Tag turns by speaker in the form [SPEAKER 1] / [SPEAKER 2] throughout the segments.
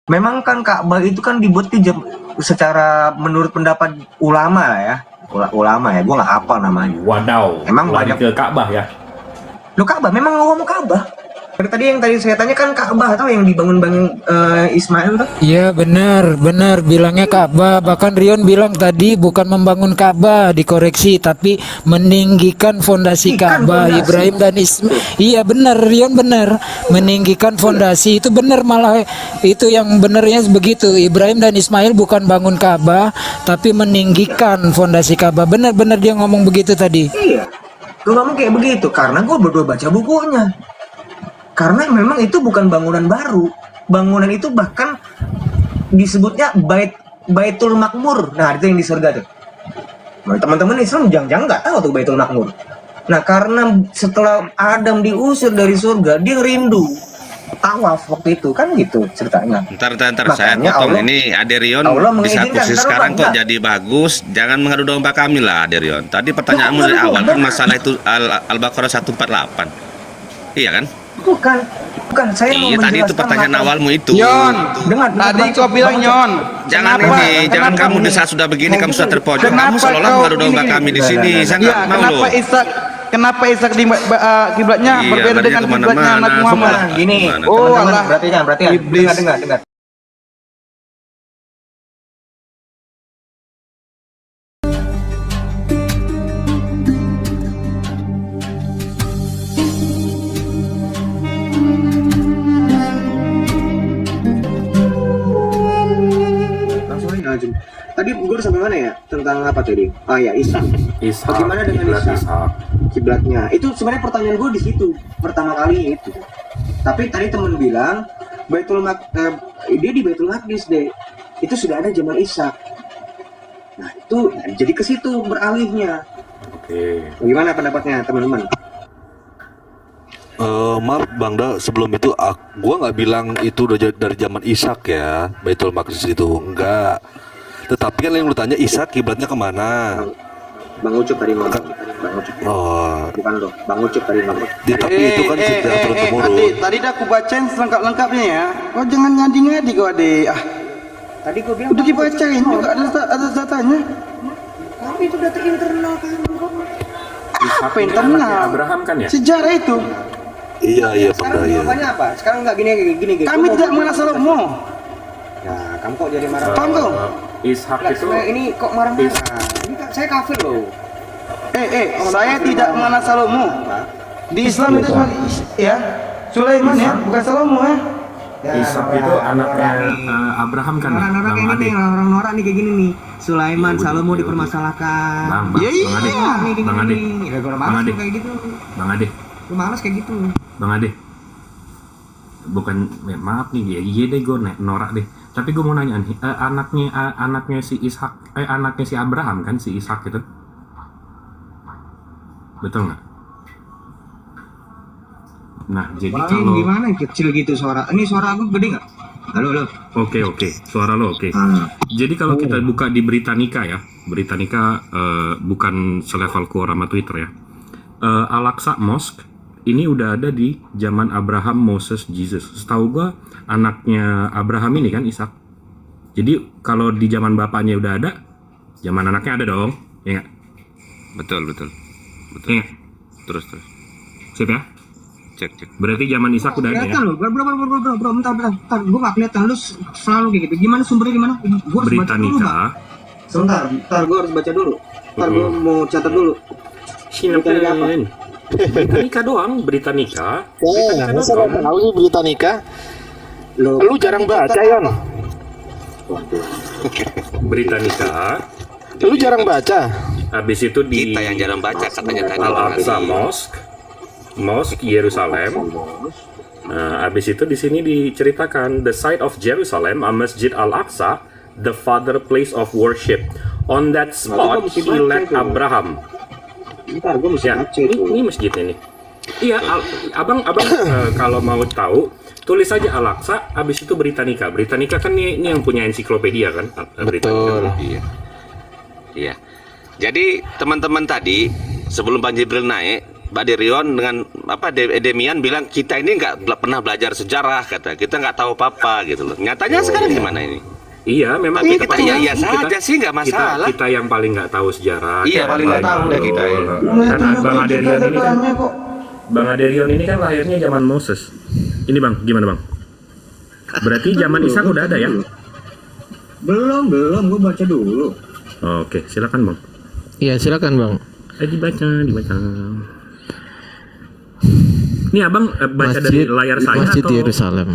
[SPEAKER 1] Memang kan Ka'bah itu kan dibuat secara menurut pendapat ulama lah ya. Ulama ya, gue nggak hafal namanya.
[SPEAKER 2] Wadaw,
[SPEAKER 1] Emang
[SPEAKER 2] lari
[SPEAKER 1] banyak
[SPEAKER 2] ke Ka'bah ya.
[SPEAKER 1] Lo Ka'bah, memang ngomong Ka'bah. Tadi yang saya tanya kan Ka'bah atau yang dibangun Ismail tuh?
[SPEAKER 3] Iya benar, benar bilangnya Ka'bah. Bahkan Rion bilang tadi bukan membangun Ka'bah, dikoreksi, tapi meninggikan fondasi Ka'bah.
[SPEAKER 1] Fondasi.
[SPEAKER 3] Ibrahim dan Ismail. Iya benar, Rion benar. Meninggikan fondasi itu benar, malah itu yang benernya begitu. Ibrahim dan Ismail bukan bangun Ka'bah, tapi meninggikan fondasi Ka'bah. Benar-benar dia ngomong begitu tadi.
[SPEAKER 1] Iya. Gue ngomong kayak begitu karena gue berdua baca bukunya. Karena memang itu bukan bangunan baru. Bangunan itu bahkan disebutnya Baitul Makmur. Nah, itu yang di surga tuh. Nah, teman-teman Islam jangan nggak tahu tuh Baitul Makmur. Nah, karena setelah Adam diusir dari surga, dia rindu tawaf waktu itu, kan gitu ceritanya.
[SPEAKER 4] Ntar saya potong ini Aderion bisa kursi sekarang kok jadi bagus. Jangan mengadu domba kami lah Aderion. Tadi pertanyaanmu dari awal kan masalah itu Al-Baqarah 148. Iya kan?
[SPEAKER 1] Bukan. Saya
[SPEAKER 4] iya,
[SPEAKER 1] mau
[SPEAKER 4] tadi itu pertanyaan awalmu itu.
[SPEAKER 5] Yon,
[SPEAKER 1] dengar
[SPEAKER 5] tadi kau bilang Yon.
[SPEAKER 4] Jangan kamu di saat sudah begini kamu sudah terpojok. Kamu seolah-olah mengadu domba kami di sini. Saya nggak mau loh.
[SPEAKER 5] Kenapa Ishak di kiblatnya berbeda dengan kiblatnya Nabi Muhammad?
[SPEAKER 1] Gini.
[SPEAKER 5] Oh Allah.
[SPEAKER 1] Berarti
[SPEAKER 5] Iblis.
[SPEAKER 1] Dengar. Tadi gue udah sampai mana ya? Tentang apa tadi? Oh ya, Ishak. Bagaimana dengan Ishak? Kiblatnya. Itu sebenarnya pertanyaan gue di situ pertama kali itu. Tapi tadi temen bilang dia di Baitul Maqdis deh. Itu sudah ada zaman Ishak. Nah itu jadi ke situ beralihnya.
[SPEAKER 2] Oke.
[SPEAKER 1] Bagaimana pendapatnya teman-teman?
[SPEAKER 6] Maaf Bang Da, sebelum itu gua nggak bilang itu udah dari zaman Ishak ya, Baitul Maqdis itu enggak. Tetapi kan yang lu tanya Ishak kiblatnya kemana?
[SPEAKER 1] Bang Ucup tadi ngomong. Bang Ucup.
[SPEAKER 6] Oh,
[SPEAKER 1] Bukan loh, Bang Ucup tadi ngomong.
[SPEAKER 6] tapi itu kan sudah turun temurun.
[SPEAKER 5] Tadi dah aku bacain selengkap-lengkapnya ya. Kau jangan ngadi-ngadi kau adek.
[SPEAKER 1] Tadi gue bilang
[SPEAKER 5] Udah dibacain juga ada datanya.
[SPEAKER 1] tapi itu data internal kan.
[SPEAKER 5] Apa internal?
[SPEAKER 2] Abraham kan ya?
[SPEAKER 5] Sejarah itu.
[SPEAKER 6] Iya Bang Da, iya.
[SPEAKER 1] Jawabannya apa? Sekarang nggak gini.
[SPEAKER 5] Kami tidak mengenal Salomo.
[SPEAKER 1] Ya, kamu kok jadi marah?
[SPEAKER 5] Paham kau?
[SPEAKER 2] Ishak itu
[SPEAKER 1] Ini kok marah-marah? Ini kan saya kafir loh.
[SPEAKER 5] Saya tidak mengenal Salomo. Di Islam itu ya Sulaiman ya, bukan Salomo ya.
[SPEAKER 2] Ishak itu anaknya Abraham kan?
[SPEAKER 1] Orang-orang
[SPEAKER 2] Bang
[SPEAKER 1] kayak
[SPEAKER 2] Ade.
[SPEAKER 1] gini, orang norak nih kayak gini nih. Sulaiman, Salomo dipermasalahkan.
[SPEAKER 2] Bang
[SPEAKER 5] Ya, iya.
[SPEAKER 2] Ade.
[SPEAKER 1] Nih,
[SPEAKER 2] Bang Ade.
[SPEAKER 1] Ya, gue
[SPEAKER 2] Bang
[SPEAKER 1] malas
[SPEAKER 2] Ade.
[SPEAKER 1] tuh kayak gitu.
[SPEAKER 2] Bang Ade.
[SPEAKER 1] Gue malas kayak gitu.
[SPEAKER 2] Bang Ade. Bukan maaf nih, iya deh gue norak deh. Tapi gue mau nanya nih, anaknya si Ishak, anaknya si Abraham kan, si Ishak itu, betul nggak? Nah, jadi
[SPEAKER 1] Bang,
[SPEAKER 2] kalau
[SPEAKER 1] gimana kecil gitu suara? Ini suara aku gede nggak? Halo.
[SPEAKER 2] oke, suara lo oke. Jadi kalau kita buka di Britannica ya, Britannica bukan selevel Quora sama Twitter ya. Al-Aqsa Mosque ini udah ada di zaman Abraham, Moses, Jesus. Setahu gua anaknya Abraham ini kan Ishak. Jadi kalau di zaman bapaknya udah ada, zaman anaknya ada dong, ya nggak?
[SPEAKER 4] Betul.
[SPEAKER 2] Iya.
[SPEAKER 4] Terus.
[SPEAKER 2] Sip ya?
[SPEAKER 4] Cek.
[SPEAKER 2] Berarti zaman Ishak udah ada ya?
[SPEAKER 1] Kelihatan loh, bro, bentar. Gue nggak kelihatan, lu selalu kayak gitu. Gimana sumbernya gimana? Gue harus baca dulu, Bang.
[SPEAKER 2] Britannica.
[SPEAKER 1] Sebentar, gue harus baca dulu. Ntar gue mau catat dulu. Britannica apa?
[SPEAKER 2] Britannica doang, Britannica.
[SPEAKER 7] Masa lo tahu sih Britannica? Lu jarang baca, Yon.
[SPEAKER 2] Britannica.
[SPEAKER 7] Lu jarang baca.
[SPEAKER 2] Habis itu di
[SPEAKER 4] Kita yang jarang baca katanya tadi.
[SPEAKER 2] Al-Aqsa Mosque Yerusalem. Nah, habis itu di sini diceritakan the site of Jerusalem, a Masjid Al-Aqsa, the father place of worship. On that spot he led Abraham.
[SPEAKER 1] Bentar, gue mesti
[SPEAKER 2] Ya,
[SPEAKER 1] baca itu.
[SPEAKER 2] ini masjidnya nih. Iya, abang kalau mau tahu tulis aja Al-Aqsa, habis itu Britannica. Britannica kan ini yang punya ensiklopedia kan?
[SPEAKER 7] Betul.
[SPEAKER 4] Iya. Jadi teman-teman tadi sebelum Bang Jibril naik Mbak Derion dengan Demian bilang kita ini nggak pernah belajar sejarah, kata kita nggak tahu apa-apa gitu loh. Nyatanya sekarang gimana ini?
[SPEAKER 2] Iya, memang
[SPEAKER 4] Tapi kita iya saja sih nggak masalah.
[SPEAKER 2] Kita yang paling nggak tahu sejarah.
[SPEAKER 4] Iya, paling nggak tahu deh kita ya.
[SPEAKER 2] Karena Bang Aderion ini kan, Bang Aderion ini kan lahirnya zaman Moses. Ini Bang, gimana Bang? Berarti zaman Ishak udah ada ya?
[SPEAKER 1] Belum, gue baca dulu.
[SPEAKER 2] Oke, silakan Bang.
[SPEAKER 8] Iya, silakan Bang.
[SPEAKER 2] Dibaca. Ini Abang baca dari layar saya
[SPEAKER 8] Masjid
[SPEAKER 2] atau
[SPEAKER 8] Yerusalem.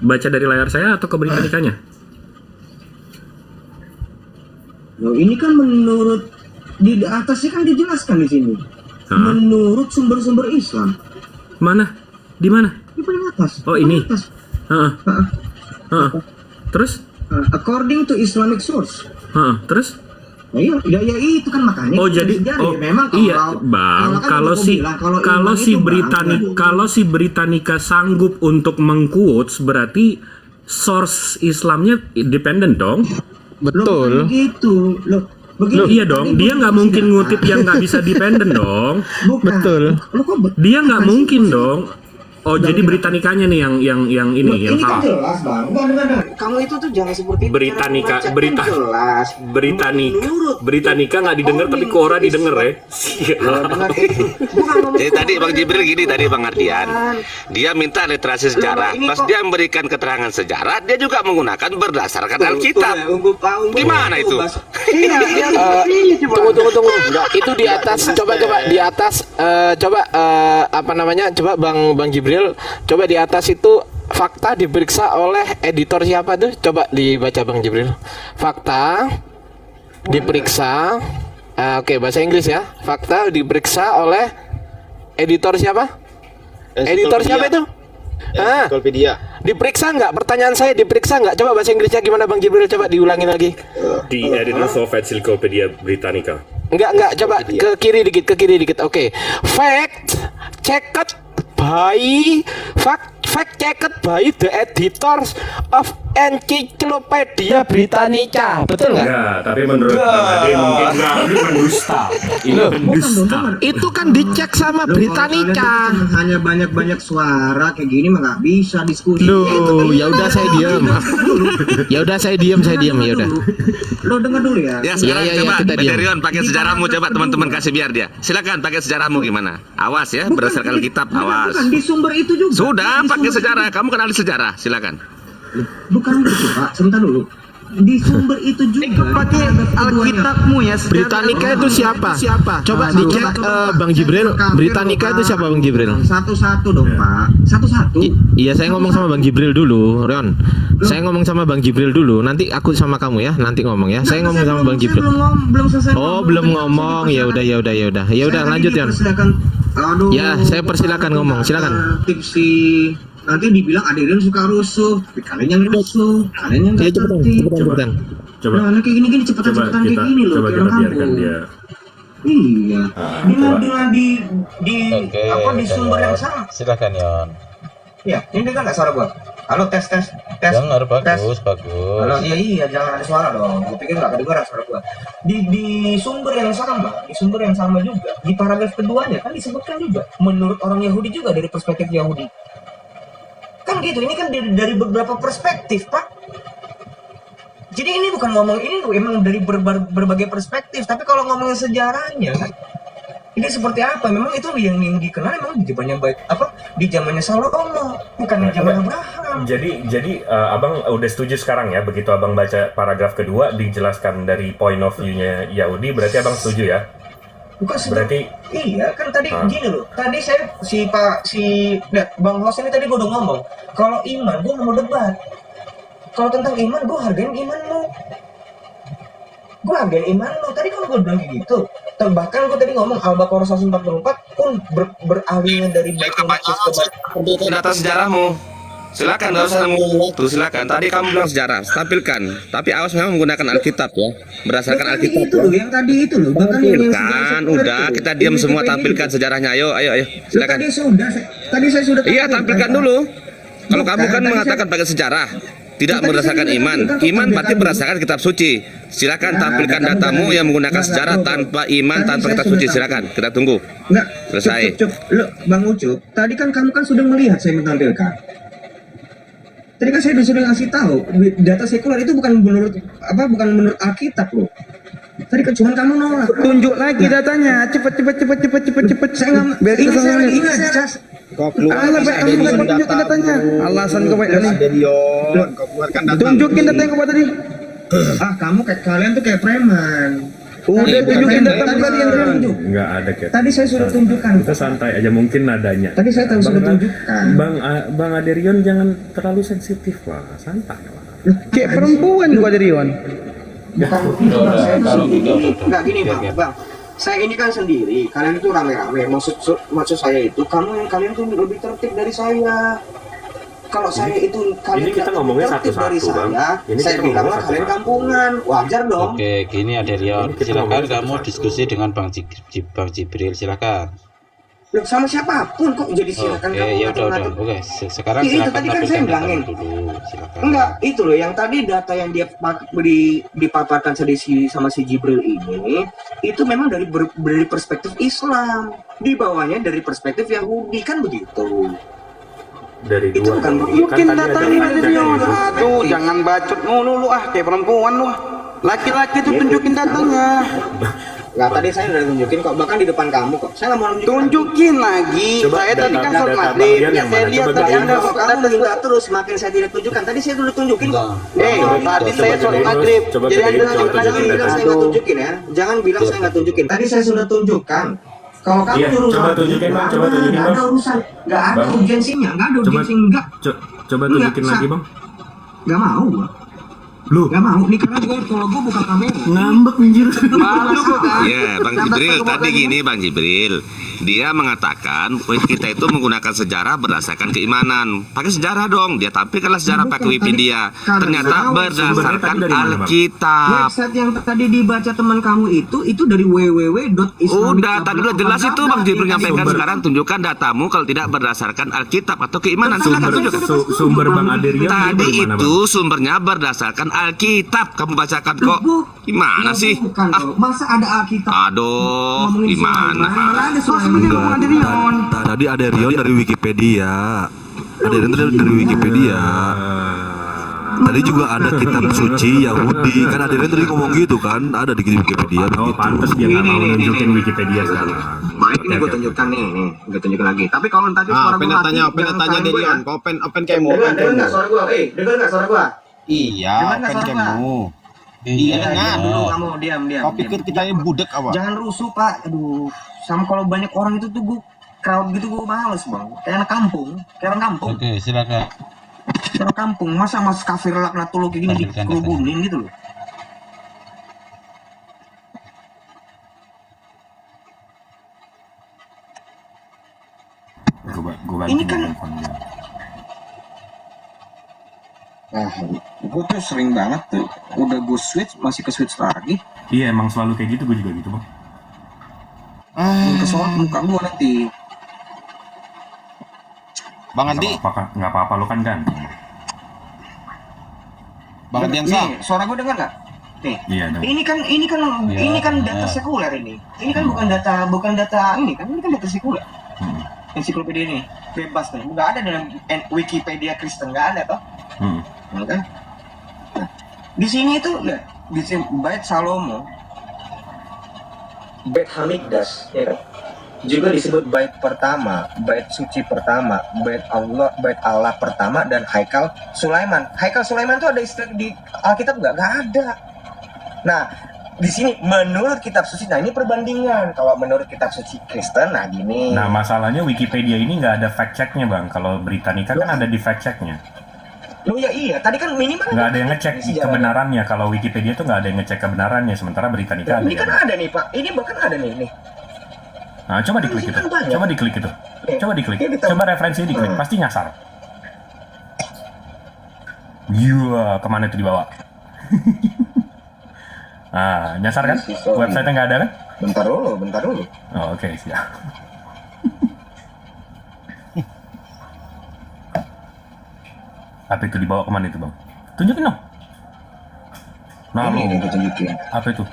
[SPEAKER 2] baca dari layar saya atau ke Britannicanya?
[SPEAKER 1] Loh, ini kan menurut di atasnya kan dijelaskan di sini. Menurut sumber-sumber Islam.
[SPEAKER 2] Mana? Di mana?
[SPEAKER 1] Di paling atas.
[SPEAKER 2] Oh,
[SPEAKER 1] paling
[SPEAKER 2] ini.
[SPEAKER 1] atas.
[SPEAKER 2] Terus?
[SPEAKER 1] According to Islamic source.
[SPEAKER 2] Terus?
[SPEAKER 1] Ya itu kan makanya.
[SPEAKER 2] Oh jadi
[SPEAKER 1] memang
[SPEAKER 2] iya Bang, kalau si Britannica sanggup untuk mengquotes berarti source Islamnya independen dong.
[SPEAKER 8] Betul.
[SPEAKER 1] Begitu. Loh,
[SPEAKER 2] iya dong, dia nggak mungkin ngutip yang nggak bisa dependen dong.
[SPEAKER 8] Betul.
[SPEAKER 2] Dia nggak mungkin dong. Oh, jadi Britannicanya nih yang ini yang
[SPEAKER 1] kan
[SPEAKER 2] salah.
[SPEAKER 1] jelas, Bang. Enggak. Kamu itu tuh jangan seperti itu.
[SPEAKER 2] Britannica nggak didengar tapi Quora didengar ya.
[SPEAKER 4] Jadi tadi Bang Jibril gini tadi Bang Ardian, dia minta literasi sejarah. Pas dia memberikan keterangan sejarah, dia juga menggunakan berdasarkan Alkitab. Gimana itu?
[SPEAKER 8] Tunggu. Itu di atas. Coba di atas. Coba Bang Jibril. Coba di atas itu fakta diperiksa oleh editor siapa tuh? Coba dibaca Bang Jibril. Fakta diperiksa. Oke, bahasa Inggris ya. Fakta diperiksa oleh editor siapa? Editor siapa itu? Diperiksa nggak? Pertanyaan saya diperiksa nggak? Coba bahasa Inggrisnya gimana Bang Jibril? Coba diulangi lagi.
[SPEAKER 2] The editors of Encyclopedia Britannica.
[SPEAKER 8] Enggak, coba ke kiri dikit. Oke. Fact checked by the editors of Encyclopedia Britannica. Betul nggak?
[SPEAKER 2] Enggak, tapi menurut Bang Ade mungkin enggak, ini mendusta. Ini mendusta.
[SPEAKER 8] Itu kan dicek sama Britannica.
[SPEAKER 1] Hanya banyak suara kayak gini mah nggak bisa diskusi.
[SPEAKER 8] Loh, ya udah saya diam. Ya udah.
[SPEAKER 1] Lo dengar dulu ya.
[SPEAKER 4] Ya sekarang
[SPEAKER 8] Ya,
[SPEAKER 4] coba
[SPEAKER 8] kita diam.
[SPEAKER 4] Derion pakai sejarahmu, coba teman-teman kasih biar dia. Silakan pakai sejarahmu gimana? Awas ya, berdasarkan kitab, awas.
[SPEAKER 1] Bukan di sumber itu juga.
[SPEAKER 4] Sudah pakai sejarah, kamu kan ahli sejarah, silakan.
[SPEAKER 1] Bukan gitu Pak, sebentar dulu. Di sumber itu juga.
[SPEAKER 5] Pakai Alkitabmu ya.
[SPEAKER 8] Britannica itu siapa? Coba dicek Bang Jibril. Britannica itu siapa Bang Jibril?
[SPEAKER 1] Satu-satu dong Pak. Satu-satu.
[SPEAKER 8] Iya, saya ngomong sama Bang Jibril dulu, Rion. Saya ngomong sama Bang Jibril dulu. Nanti aku sama kamu ya. Nanti ngomong ya. Saya ngomong sama Bang Jibril.
[SPEAKER 1] Belum selesai.
[SPEAKER 8] Oh, belum ngomong. Ya udah. Ya udah, lanjut Rion.
[SPEAKER 1] Aduh.
[SPEAKER 8] Ya, saya persilakan ngomong. Silakan.
[SPEAKER 1] Tipsi. Nanti dibilang Aderion suka rusuh, tapi kalian yang rusuh, kalian yang
[SPEAKER 8] Ya,
[SPEAKER 1] nggak
[SPEAKER 8] cepetan.
[SPEAKER 2] Coba.
[SPEAKER 1] Nah, kayak gini cepetan kayak gini loh.
[SPEAKER 2] Coba
[SPEAKER 1] kayak
[SPEAKER 2] kita
[SPEAKER 1] orang
[SPEAKER 2] biarkan
[SPEAKER 1] kampung.
[SPEAKER 2] dia.
[SPEAKER 1] Iya. Di sumber yang sama.
[SPEAKER 9] Silakan Yon.
[SPEAKER 1] Ya, ini dengar nggak suara gua? Halo, tes.
[SPEAKER 9] Dengar
[SPEAKER 1] tes.
[SPEAKER 9] bagus.
[SPEAKER 1] Halo, iya, jangan ada suara dong. Gua pikir nggak kedengeran suara gua. Di sumber yang sama juga, di paragraf keduanya kan disebutkan juga menurut orang Yahudi juga dari perspektif Yahudi. Kan gitu, ini kan dari beberapa perspektif, Pak. Jadi ini bukan ngomong ini emang dari berbagai perspektif, tapi kalau ngomongin sejarahnya kan ini seperti apa? Memang itu yang dikenal memang di zamannya di zamannya Salomo, bukan di zaman Abraham.
[SPEAKER 2] Jadi Abang udah setuju sekarang ya, begitu Abang baca paragraf kedua dijelaskan dari point of view-nya Yahudi, berarti Abang setuju ya?
[SPEAKER 1] Bukan
[SPEAKER 2] berarti
[SPEAKER 1] iya kan tadi gini loh. Tadi saya Bang Hos ini tadi gue udah ngomong. Kalau iman gue mau debat. Kalau tentang iman gue hargain imanmu. Gue hargain iman lo. Tadi kan gue bilang gitu. Bahkan gue tadi ngomong Al-Baqarah 144 pun beralihnya dari Baitul Maqdis ke
[SPEAKER 4] Data sejarahmu. Silakan, nggak usah ngomong waktu, silakan. Tadi kamu bilang sejarah, tampilkan. Tapi awas memang menggunakan Alkitab ya, berdasarkan Alkitab.
[SPEAKER 1] Itu loh, yang tadi itu loh.
[SPEAKER 4] Tampilkan, udah kita diam semua, tampilkan sejarahnya. Ayo, silakan.
[SPEAKER 1] Tadi saya sudah.
[SPEAKER 4] Iya, tampilkan dulu. Kalau kamu kan mengatakan pakai sejarah. tidak berdasarkan iman. Iman berarti berdasarkan kitab suci. Silakan tampilkan datamu yang menggunakan sejarah tanpa iman, tanpa kitab suci. Silakan, kita tunggu.
[SPEAKER 1] Enggak.
[SPEAKER 4] Selesai.
[SPEAKER 1] Lo, Bang Ucup, tadi kan kamu kan sudah melihat saya menampilkan. Tadi kan saya sudah ngasih tahu data sekuler itu bukan menurut menurut Alkitab loh. Tadi kan cuma kamu nolak.
[SPEAKER 5] Tunjuk lagi datanya. Cepet.
[SPEAKER 1] Saya nggak. Ini saya lagi ingat. Cas.
[SPEAKER 5] Allah baik kamu bukan tunjukin datanya. Alasan kau baik ini. Tunjukin data yang kau buat tadi.
[SPEAKER 1] Kamu kayak kalian tuh kayak preman.
[SPEAKER 5] Udah tunjukin data tadi yang tunjuk.
[SPEAKER 2] Nggak ada kayak.
[SPEAKER 1] Tadi saya sudah tunjukkan.
[SPEAKER 2] Kita santai aja, mungkin nadanya.
[SPEAKER 1] Tadi saya tahu sudah tunjukkan.
[SPEAKER 2] Bang Aderion jangan terlalu sensitif lah, santai lah.
[SPEAKER 5] Kayak perempuan juga dari Rion.
[SPEAKER 1] Enggak gini bang. Saya ini kan sendiri, kalian itu rame-rame. Maksud saya itu kalian tuh lebih tertib dari saya. Kalau saya itu kalian
[SPEAKER 2] ini kita ngomongnya satu-satu, Bang.
[SPEAKER 1] Saya bilanglah kalian kampungan, wajar dong.
[SPEAKER 9] Oke, gini Aderion, silakan kamu diskusi dengan Bang Jibril, silakan.
[SPEAKER 1] Loh, sama siapapun kok jadi silakan kamu
[SPEAKER 9] ya udah.
[SPEAKER 1] ngatur-ngatur.
[SPEAKER 9] Oke, sekarang
[SPEAKER 1] Itu
[SPEAKER 9] silakan
[SPEAKER 1] tadi kan saya
[SPEAKER 9] tampilkan
[SPEAKER 1] bilangin.
[SPEAKER 9] datamu dulu, silakan.
[SPEAKER 1] Enggak, itu loh yang tadi data yang dia dipaparkan sama si Jibril ini itu memang dari perspektif Islam, di bawahnya dari perspektif Yahudi kan begitu.
[SPEAKER 2] Dari
[SPEAKER 1] Itu
[SPEAKER 2] dua
[SPEAKER 1] bukan
[SPEAKER 5] Tunjukin
[SPEAKER 2] kan tadi
[SPEAKER 5] datanya
[SPEAKER 2] ada
[SPEAKER 5] dari Rion.
[SPEAKER 2] itu.
[SPEAKER 5] Aduh, jangan bacot mulu lu kayak perempuan lu. Laki-laki tuh tunjukin datanya.
[SPEAKER 1] Nggak, tadi saya udah tunjukin kok, bahkan di depan kamu kok. Saya nggak mau nunjukin.
[SPEAKER 5] Tunjukin lagi.
[SPEAKER 2] Coba
[SPEAKER 5] Saya tadi kan
[SPEAKER 2] data
[SPEAKER 5] sholat
[SPEAKER 2] Bang
[SPEAKER 5] maghrib.
[SPEAKER 2] Rian
[SPEAKER 5] Ya
[SPEAKER 2] yang
[SPEAKER 5] saya
[SPEAKER 2] mana?
[SPEAKER 5] lihat
[SPEAKER 2] Coba
[SPEAKER 5] tadi
[SPEAKER 2] tunjukin.
[SPEAKER 5] Anda
[SPEAKER 1] Kok kamu minta terus, makin saya tidak tunjukkan. Tadi saya udah tunjukin kok.
[SPEAKER 5] tadi saya sholat maghrib.
[SPEAKER 2] Coba
[SPEAKER 5] Jadi Anda
[SPEAKER 2] tunjukin, coba
[SPEAKER 1] Jangan
[SPEAKER 2] tunjukin
[SPEAKER 1] bilang saya nggak tunjukin ya. Jangan bilang saya nggak tunjukin. Tadi saya sudah tunjukkan. Kalau kamu
[SPEAKER 2] Iya,
[SPEAKER 1] nyuruh
[SPEAKER 2] coba
[SPEAKER 1] lagi,
[SPEAKER 2] tunjukin, Bang.
[SPEAKER 1] nggak
[SPEAKER 2] Coba
[SPEAKER 1] ada,
[SPEAKER 2] tunjukin,
[SPEAKER 1] nggak
[SPEAKER 2] Bang.
[SPEAKER 1] ada urusan, nggak ada
[SPEAKER 2] Bang.
[SPEAKER 1] urgensinya, nggak ada
[SPEAKER 2] Coba
[SPEAKER 1] urgensi, nggak
[SPEAKER 2] tunjukin lagi, Bang.
[SPEAKER 1] nggak mau gua.
[SPEAKER 2] Lu
[SPEAKER 1] Nggak mau, nih karena kalau gua buka kamera.
[SPEAKER 2] ngambek anjir.
[SPEAKER 4] Iya, Bang Jibril tadi gini, Bang Jibril. Dia mengatakan kita itu menggunakan sejarah berdasarkan keimanan. Pakai sejarah dong. Dia tampilkanlah sejarah pakai Wikipedia. Ternyata berdasarkan Alkitab.
[SPEAKER 1] Website yang tadi dibaca teman kamu itu dari www.islamic.
[SPEAKER 4] Udah, tadi udah jelas itu Bang Jibril nyampaikan. Sekarang tunjukkan datamu kalau tidak berdasarkan Alkitab atau keimanan. Silakan tunjukkan.
[SPEAKER 2] Sumber Bang Aderion
[SPEAKER 4] Tadi
[SPEAKER 2] gimana,
[SPEAKER 4] itu sumbernya berdasarkan Alkitab. Kamu bacakan kok. Gimana sih?
[SPEAKER 1] Bukan, masa ada Alkitab?
[SPEAKER 4] Aduh,
[SPEAKER 1] Ngomongin
[SPEAKER 4] gimana?
[SPEAKER 1] Sulaiman, mana ada Sulaiman?
[SPEAKER 6] Tadi ada Rion dari Wikipedia. Aderion dari Wikipedia. Tadi juga ada kitab suci Yahudi. Kan Aderion tadi ngomong gitu kan. Ada di Wikipedia
[SPEAKER 2] Oh,
[SPEAKER 6] begitu.
[SPEAKER 2] pantas dia nggak mau nunjukin Wikipedia sekarang.
[SPEAKER 1] Baik, ini gue tunjukkan nih, gue tunjukkan lagi. Tapi kalau tadi suara gue mati, jangan salahin gue ya.
[SPEAKER 7] Open kamu.
[SPEAKER 1] Dengar nggak suara gue? Dengar nggak suara gue?
[SPEAKER 7] Iya,
[SPEAKER 1] Dengar nggak
[SPEAKER 7] open
[SPEAKER 1] suara
[SPEAKER 7] kamu.
[SPEAKER 1] Iya,
[SPEAKER 7] Iya,
[SPEAKER 1] diam dulu kamu, diam.
[SPEAKER 7] Kau pikir kita ini budek apa?
[SPEAKER 1] Jangan rusuh pak, aduh. Sama kalau banyak orang itu tuh gue crowd gitu gue males bang. Kayak anak kampung,
[SPEAKER 9] Oke, silakan.
[SPEAKER 1] Kayak anak kampung. Masa mas kafir laknatullah kayak gini
[SPEAKER 9] Tampilkan
[SPEAKER 1] dikerubunin gitu loh. Ini kan gue tuh sering banget tuh. Udah gue switch, masih ke switch lagi.
[SPEAKER 2] Iya, emang selalu kayak gitu, gue juga gitu, Bang.
[SPEAKER 1] Ke soal muka gue nanti.
[SPEAKER 7] Bang Andi,
[SPEAKER 2] Nggak apa-apa, lo kan ganteng.
[SPEAKER 7] Bang Andi yang sah.
[SPEAKER 1] Nih, suara gue dengar nggak? Nih.
[SPEAKER 2] Iya, dong.
[SPEAKER 1] Ini kan data sekuler ini. Ini kan bukan data ini kan data sekuler. Ensiklopedia ini bebas nih. Nggak ada dalam Wikipedia Kristen, nggak ada toh. Ya kan? Nah, di sini itu lihat di sini Bait Salomo, Bait Hamikdash, ya kan? Juga disebut bait pertama, bait suci pertama, bait Allah pertama, dan Haikal Sulaiman. Haikal Sulaiman itu ada istilah di Alkitab nggak? Nggak ada. Nah, di sini menurut kitab suci, nah ini perbandingan. Kalau menurut kitab suci Kristen, nah gini.
[SPEAKER 2] Nah, masalahnya Wikipedia ini nggak ada fact checknya, Bang. Kalau Britannica kan ada di fact checknya.
[SPEAKER 1] Loh ya iya, tadi kan minimal
[SPEAKER 2] Nggak ada yang ngecek kebenarannya. Kalau Wikipedia tuh nggak ada yang ngecek kebenarannya. Sementara Britannica ada.
[SPEAKER 1] Ini kan ada nih Pak, ini bahkan ada nih.
[SPEAKER 2] Nah, coba diklik itu. Coba diklik itu. Coba diklik. Coba referensi diklik. Pasti nyasar. Iya, kemana itu dibawa? Nah, nyasar kan? Website-nya nggak ada kan?
[SPEAKER 1] Bentar dulu.
[SPEAKER 2] Oh, oke, siap. Tapi itu dibawa kemana itu, Bang? Tunjukin dong. Nah,
[SPEAKER 1] Ini nih gue tunjukin.
[SPEAKER 2] apa itu?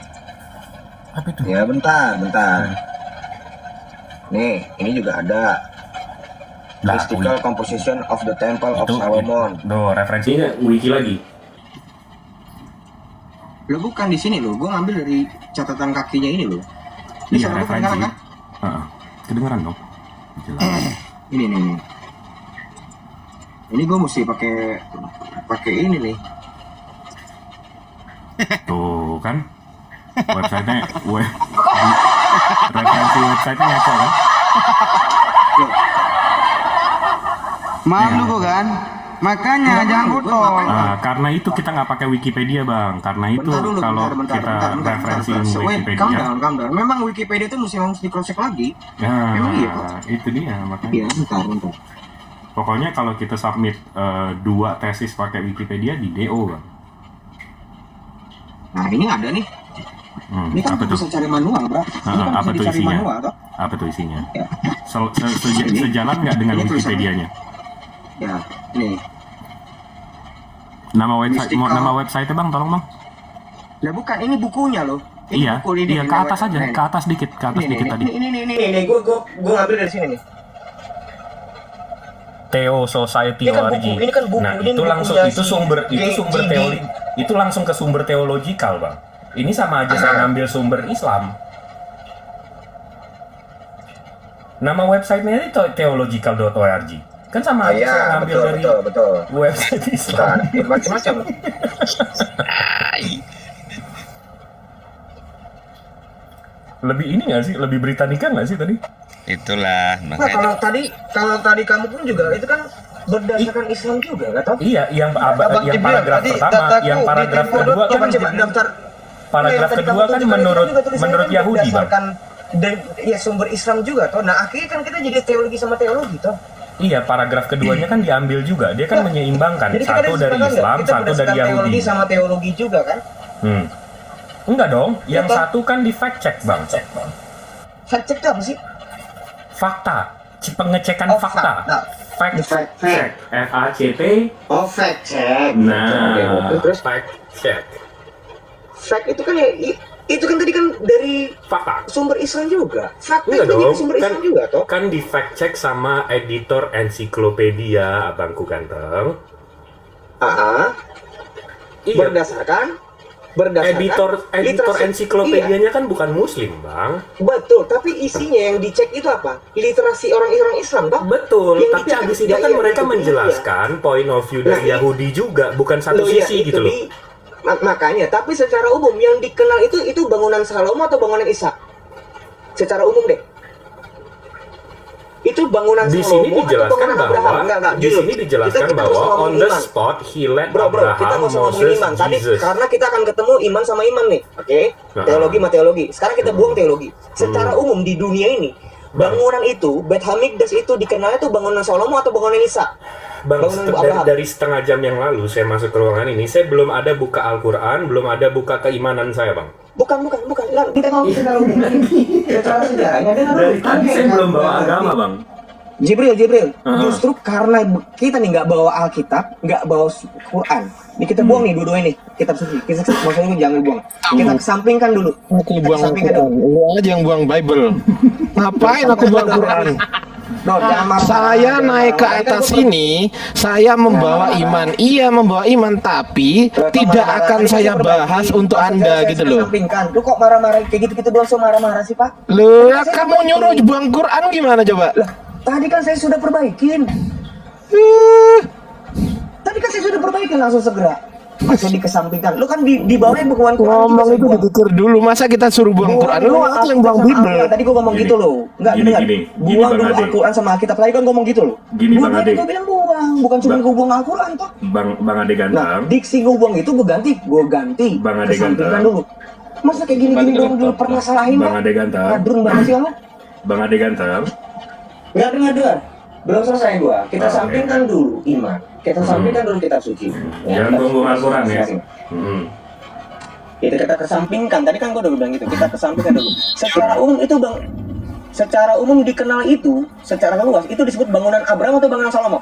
[SPEAKER 2] Apa itu?
[SPEAKER 1] Ya bentar. Nih, ini juga ada.
[SPEAKER 2] Lah,
[SPEAKER 1] Mystical Composition of the Temple of
[SPEAKER 2] itu,
[SPEAKER 1] Solomon.
[SPEAKER 2] Tuh, referensinya wiki lagi.
[SPEAKER 1] Lo bukan di sini lo, gue ngambil dari catatan kakinya ini lo.
[SPEAKER 2] Iya, referensi. Kedengeran dong. Jelas.
[SPEAKER 1] Ini nih. Ini gue mesti pakai ini nih.
[SPEAKER 2] Tuh kan. Websitenya referensi websitenya ngaco kan?
[SPEAKER 5] Malu kok kan? Makanya jangan botol.
[SPEAKER 2] Nah, karena itu kita nggak pakai Wikipedia bang, karena itu kalau kita referensiin Wikipedia,
[SPEAKER 1] Calm down. Memang Wikipedia itu harus di cross check lagi.
[SPEAKER 2] nah
[SPEAKER 1] Memang iya,
[SPEAKER 2] itu dia makanya.
[SPEAKER 1] Iya, bentar.
[SPEAKER 2] Pokoknya kalau kita submit 2 tesis pakai Wikipedia di DO bang.
[SPEAKER 1] Nah ini ada nih. Ini kan
[SPEAKER 2] apa tuh?
[SPEAKER 1] bisa cari manual, bro. Ini kan
[SPEAKER 2] Apa
[SPEAKER 1] bisa
[SPEAKER 2] tuh
[SPEAKER 1] dicari
[SPEAKER 2] isinya?
[SPEAKER 1] manual, toh?
[SPEAKER 2] Apa tuh isinya?
[SPEAKER 1] Ya.
[SPEAKER 2] Sejalan nggak dengan
[SPEAKER 1] Ini tulisannya.
[SPEAKER 2] Wikipedianya?
[SPEAKER 1] Ya, nih.
[SPEAKER 2] Nama
[SPEAKER 1] Mystical.
[SPEAKER 2] website bang, tolong bang.
[SPEAKER 1] Lah bukan, ini bukunya loh. Ini
[SPEAKER 2] Iya,
[SPEAKER 1] buku, ini
[SPEAKER 2] iya ke atas aja, ke atas dikit tadi.
[SPEAKER 1] Ini, gue ngambil dari sini nih.
[SPEAKER 2] Theo Society
[SPEAKER 1] Ini kan
[SPEAKER 2] ORG.
[SPEAKER 1] buku, ini kan buku,
[SPEAKER 2] Nah,
[SPEAKER 1] ini
[SPEAKER 2] itu
[SPEAKER 1] buku
[SPEAKER 2] langsung
[SPEAKER 1] dari
[SPEAKER 2] itu sumber
[SPEAKER 1] GGD.
[SPEAKER 2] teori. Itu langsung ke sumber teologikal, Bang. Ini sama aja saya ngambil sumber Islam. Nama websitenya itu theological.org. Kan sama aja saya ngambil dari
[SPEAKER 1] betul.
[SPEAKER 2] website Islam.
[SPEAKER 1] Macam-macam.
[SPEAKER 2] Lebih ini nggak sih? Lebih Britannica nggak sih tadi?
[SPEAKER 4] Itulah
[SPEAKER 1] Nah,
[SPEAKER 4] makanya.
[SPEAKER 1] kalau tadi kamu pun juga itu kan berdasarkan Islam juga, nggak tahu?
[SPEAKER 2] Iya, yang paragraf pertama, yang paragraf kedua kan paragraf kedua kan menurut Yahudi, Bang.
[SPEAKER 1] Dan ya sumber Islam juga toh. Nah, akhirnya kan kita jadi teologi sama teologi toh.
[SPEAKER 2] Iya, paragraf keduanya kan diambil juga. Dia kan menyeimbangkan
[SPEAKER 1] Jadi kita
[SPEAKER 2] satu dari
[SPEAKER 1] disebutkan
[SPEAKER 2] Islam,
[SPEAKER 1] kita
[SPEAKER 2] satu dari
[SPEAKER 1] berdasarkan
[SPEAKER 2] Yahudi.
[SPEAKER 1] teologi sama teologi juga kan?
[SPEAKER 2] Enggak dong, yang
[SPEAKER 1] Betul.
[SPEAKER 2] satu kan di fact check, Bang.
[SPEAKER 1] Fact check itu apa sih?
[SPEAKER 2] Fakta, pengecekan
[SPEAKER 1] Oh,
[SPEAKER 2] fakta.
[SPEAKER 1] fakta.
[SPEAKER 2] Fact
[SPEAKER 1] Fact
[SPEAKER 2] check, FACT.
[SPEAKER 1] Oh, fact check.
[SPEAKER 2] Nah,
[SPEAKER 1] Oke. Terus
[SPEAKER 2] fact check.
[SPEAKER 1] fact itu kan ya itu kan tadi kan dari
[SPEAKER 2] Fakta.
[SPEAKER 1] sumber Islam juga. Fakta
[SPEAKER 2] Enggak
[SPEAKER 1] itu
[SPEAKER 2] dong,
[SPEAKER 1] dari sumber Islam juga toh.
[SPEAKER 2] kan di fact check sama editor ensiklopedia, abangku ganteng. Iya,
[SPEAKER 1] Berdasarkan
[SPEAKER 2] editor
[SPEAKER 1] literasi.
[SPEAKER 2] ensiklopedianya kan bukan muslim, Bang.
[SPEAKER 1] Iya, betul, tapi isinya yang dicek itu apa? Literasi orang-orang Islam, toh?
[SPEAKER 2] Betul,
[SPEAKER 1] Yang
[SPEAKER 2] tapi
[SPEAKER 1] dicek
[SPEAKER 2] habis
[SPEAKER 1] kan
[SPEAKER 2] itu
[SPEAKER 1] tidak,
[SPEAKER 2] kan
[SPEAKER 1] iya,
[SPEAKER 2] mereka
[SPEAKER 1] itu
[SPEAKER 2] menjelaskan point of view dari
[SPEAKER 1] Nah,
[SPEAKER 2] Yahudi juga, bukan satu
[SPEAKER 1] Loh, iya,
[SPEAKER 2] sisi
[SPEAKER 1] itu
[SPEAKER 2] gitu loh.
[SPEAKER 1] Makanya, tapi secara umum yang dikenal itu bangunan Salomo atau bangunan Ishak? Secara umum deh. Itu bangunan
[SPEAKER 2] Di
[SPEAKER 1] Salomo
[SPEAKER 2] sini dijelaskan
[SPEAKER 1] atau bangunan
[SPEAKER 2] bahwa
[SPEAKER 1] Abraham? Enggak,
[SPEAKER 2] di
[SPEAKER 1] jujur.
[SPEAKER 2] sini dijelaskan
[SPEAKER 1] Kita
[SPEAKER 2] bahwa
[SPEAKER 1] harus
[SPEAKER 2] on
[SPEAKER 1] ngomongin
[SPEAKER 2] the
[SPEAKER 1] iman.
[SPEAKER 2] spot he led
[SPEAKER 1] Bro, kita
[SPEAKER 2] Abraham,
[SPEAKER 1] nggak usah ngomongin
[SPEAKER 2] Moses,
[SPEAKER 1] iman. Tadi
[SPEAKER 2] Jesus.
[SPEAKER 1] karena kita akan ketemu iman sama iman nih, oke? Teologi sama teologi. Sekarang kita buang teologi. Secara umum di dunia ini, bangunan itu, Beit Hamikdash itu dikenalnya tuh bangunan Salomo atau bangunan Ishak?
[SPEAKER 2] Bang,
[SPEAKER 1] Bangunan
[SPEAKER 2] dari,
[SPEAKER 1] Abraham.
[SPEAKER 2] dari setengah jam yang lalu saya masuk ke ruangan ini, saya belum ada buka Al-Quran, belum ada buka keimanan saya, Bang.
[SPEAKER 1] Bukan. Lah, kita ngomong secara umum. Secara sejarahnya
[SPEAKER 2] Dari tadi saya belum bawa agama, Bang.
[SPEAKER 1] Jibril, justru karena kita nih nggak bawa Alkitab, nggak bawa Quran, ini kita buang nih dua-duanya nih, kitab suci. Maksudnya jangan buang. Kita kesampingkan dulu.
[SPEAKER 7] Aku buang Quran, lu aja yang buang Bible. Ngapain aku buang Quran?
[SPEAKER 1] No, jangan marah.
[SPEAKER 7] Saya naik ke atas ini, saya membawa iman. Iya, membawa iman, tapi tidak akan saya bahas untuk Anda gitu loh.
[SPEAKER 1] Kesampingkan. Lu kok marah-marah kayak gitu-gitu doang, so marah-marah sih, Pak?
[SPEAKER 7] Loh, kamu nyuruh buang Quran gimana coba?
[SPEAKER 1] Lah, tadi kan saya sudah perbaikin. Tadi kan saya sudah perbaikin langsung segera. Masih dikesampingkan. Lu kan di bawahnya bukuan Quran.
[SPEAKER 7] Ngomong itu dipikir dulu, masa kita suruh buang Quran? Lu apa yang buang Bible?
[SPEAKER 1] Tadi gua ngomong gitu loh. Enggak
[SPEAKER 2] Gini,
[SPEAKER 1] dengar.
[SPEAKER 2] gini,
[SPEAKER 1] Buang
[SPEAKER 2] Bang
[SPEAKER 1] dulu
[SPEAKER 2] Ade.
[SPEAKER 1] Al-Quran sama Alkitab. Tadi kan ngomong gitu loh.
[SPEAKER 2] Gini, Bang Ade.
[SPEAKER 1] Gua bilang buang, bukan cuma gua buang Al-Quran toh.
[SPEAKER 2] Bang Ade
[SPEAKER 1] Nah,
[SPEAKER 2] ganteng.
[SPEAKER 1] diksi gua buang itu gua ganti.
[SPEAKER 2] Bang Ade
[SPEAKER 1] Kesampingkan
[SPEAKER 2] ganteng.
[SPEAKER 1] dulu. Masa kayak gini-gini doang dulu permasalahin,
[SPEAKER 2] Bang Ade ganteng.
[SPEAKER 1] Kadrun banget sih kamu.
[SPEAKER 2] Bang Ade ganteng.
[SPEAKER 1] Nggak dengar. Belum selesai gua. Kita
[SPEAKER 2] Oke.
[SPEAKER 1] sampingkan dulu iman. Kita sampingkan dulu kitab suci.
[SPEAKER 2] Jangan buang Al-Quran ya.
[SPEAKER 1] Itu kita kesampingkan. Tadi kan gua udah bilang gitu. Kita kesampingkan dulu. Secara umum itu secara umum dikenal itu secara luas itu disebut bangunan Abraham atau bangunan Salomo?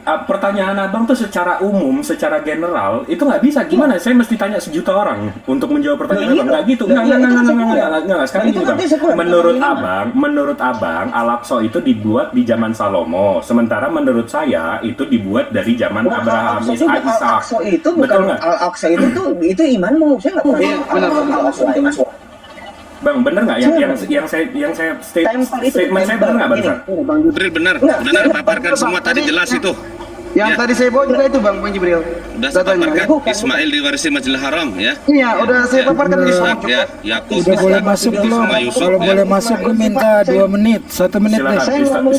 [SPEAKER 2] pertanyaan abang tuh secara umum, secara general itu nggak bisa. Gimana? Saya mesti tanya sejuta orang untuk menjawab pertanyaan abang. Nggak gitu. Nggak. Sekarang gini bang. Menurut abang, Al-Aqsa itu dibuat di zaman Salomo. Sementara menurut saya itu dibuat dari zaman Abraham, Ishak.
[SPEAKER 1] Al-Aqsa itu bukan Al-Aqsa itu imanmu. Saya nggak pernah. Benar.
[SPEAKER 2] Bang, bener nggak yang saya statement saya benar nggak bang?
[SPEAKER 4] Benar, paparkan semua tadi jelas itu.
[SPEAKER 5] Yang tadi saya bawa juga itu Bang Jibril.
[SPEAKER 4] Udah saya paparkan, Ismail diwarisi Masjidil Haram ya.
[SPEAKER 5] Iya, udah saya paparkan di
[SPEAKER 4] Ishak ya, Yakub,
[SPEAKER 3] Udah boleh masuk belum? Kalau boleh masuk gue minta 2 menit, 1 menit deh.
[SPEAKER 9] Silakan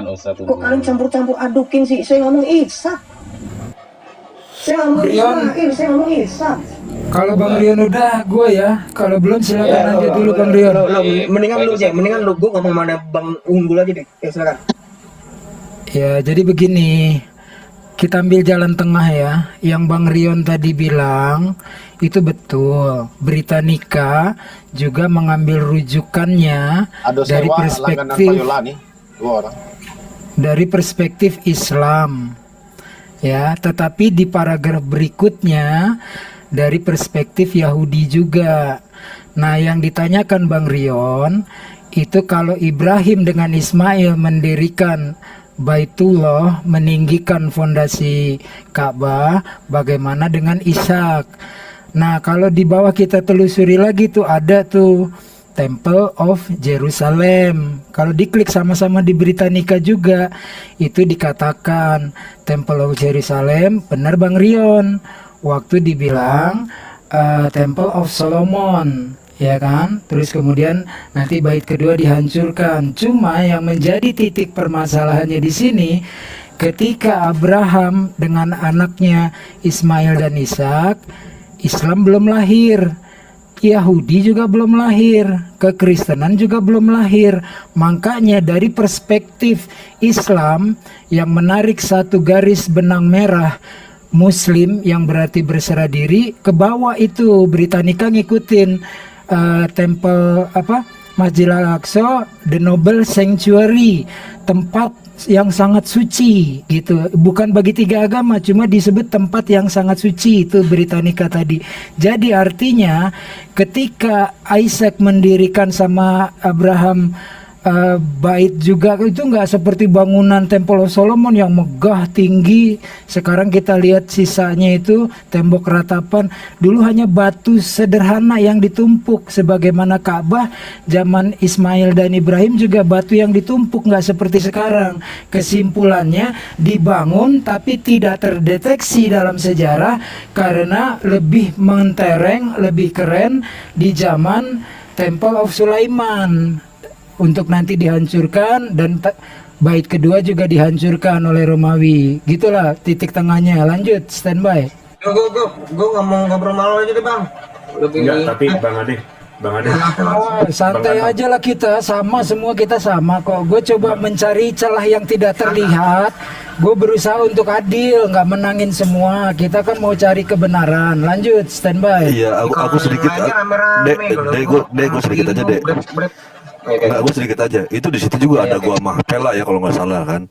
[SPEAKER 9] Ustaz.
[SPEAKER 1] Kok kalian campur-campur adukin sih? Saya ngomong Ishak. Saya ngomong Ishak.
[SPEAKER 3] Kalau Bang Rion udah, gue ya. Kalau belum silakan lanjut dulu Bang Rion.
[SPEAKER 1] Mendingan lu gue ngomong mana Bang Unggul aja deh. Silakan.
[SPEAKER 3] Ya, jadi begini. Kita ambil jalan tengah ya. Yang Bang Rion tadi bilang itu betul. Britannica juga mengambil rujukannya dari perspektif Islam. Ya, tetapi di paragraf berikutnya dari perspektif Yahudi juga. Nah, yang ditanyakan Bang Rion itu kalau Ibrahim dengan Ismail mendirikan Baitullah, meninggikan fondasi Ka'bah, bagaimana dengan Ishak? Nah, kalau di bawah kita telusuri lagi tuh ada tuh Temple of Jerusalem. Kalau diklik sama-sama di Britannica juga itu dikatakan Temple of Jerusalem, benar Bang Rion. Waktu dibilang Temple of Solomon, ya kan? Terus kemudian nanti bait kedua dihancurkan. Cuma yang menjadi titik permasalahannya di sini, ketika Abraham dengan anaknya Ismail dan Ishak, Islam belum lahir, Yahudi juga belum lahir, kekristenan juga belum lahir. Makanya dari perspektif Islam yang menarik satu garis benang merah, Muslim yang berarti berserah diri, ke bawah itu Britannica ngikutin temple Masjid Al-Aqsa, the Noble Sanctuary, tempat yang sangat suci gitu. Bukan bagi 3 agama, cuma disebut tempat yang sangat suci itu Britannica tadi. Jadi artinya ketika Isaac mendirikan sama Abraham bait juga, itu nggak seperti bangunan Temple of Solomon yang megah tinggi. Sekarang kita lihat sisanya itu tembok ratapan, dulu hanya batu sederhana yang ditumpuk, sebagaimana Ka'bah zaman Ismail dan Ibrahim juga batu yang ditumpuk, nggak seperti sekarang. Kesimpulannya dibangun tapi tidak terdeteksi dalam sejarah karena lebih mentereng, lebih keren di zaman Temple of Sulaiman, untuk nanti dihancurkan, dan bait kedua juga dihancurkan oleh Romawi. Gitulah titik tengahnya. Lanjut, standby.
[SPEAKER 1] Gue ngobrol malu aja deh Bang.
[SPEAKER 2] Enggak, tapi Bang Ade.
[SPEAKER 3] Santai aja lah kita, sama semua kita sama kok. Gue coba mencari celah yang tidak terlihat. Gue berusaha untuk adil, nggak menangin semua. Kita kan mau cari kebenaran. Lanjut, standby.
[SPEAKER 6] Iya, aku sedikit. Gue sedikit aja deh. Nggak, gue sedikit aja. Itu di situ juga ada gua Mahpela ya kalau nggak salah kan.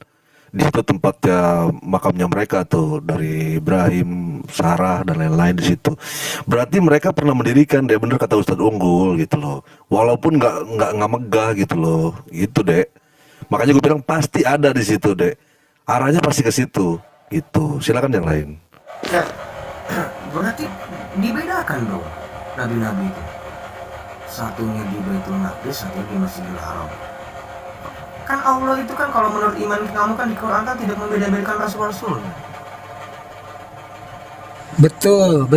[SPEAKER 6] Di situ tempatnya makamnya mereka tuh, dari Ibrahim, Sarah dan lain-lain di situ. Berarti mereka pernah mendirikan deh, bener kata Ustadz Unggul gitu loh. Walaupun nggak megah gitu loh, gitu deh. Makanya gue bilang pasti ada di situ deh. Arahnya pasti ke situ, gitu. Silakan yang lain.
[SPEAKER 1] Nah, berarti dibedakan dong nabi-nabi itu. Satunya di Baitul Maqdis, satunya di Masjidil Haram. Kan Allah itu kan kalau menurut iman kamu kan di Quran kan tidak membeda-bedakan rasul-rasul.
[SPEAKER 3] Betul.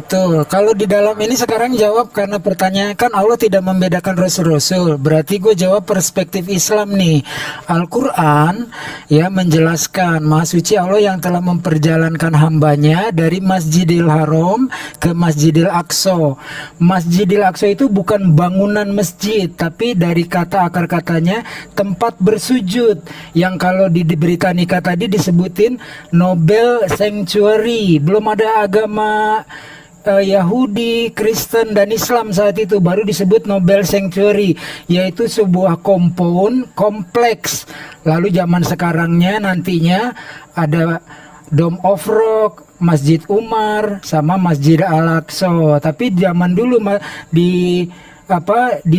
[SPEAKER 3] Kalau di dalam ini sekarang jawab karena pertanyaan kan Allah tidak membedakan rasul-rasul. Berarti gue jawab perspektif Islam nih. Al-Quran ya menjelaskan Maha Suci Allah yang telah memperjalankan hambanya dari Masjidil Haram ke Masjidil Aqsa. Masjidil Aqsa itu bukan bangunan masjid, tapi dari kata akar katanya tempat bersujud. Yang kalau di Britannica tadi disebutin Noble Sanctuary. Belum ada agama Yahudi, Kristen, dan Islam saat itu baru disebut Nobel Sanctuary, yaitu sebuah compound kompleks. Lalu zaman sekarangnya nantinya ada Dome of Rock, Masjid Umar, sama Masjid Al-Aqsa. Tapi zaman dulu di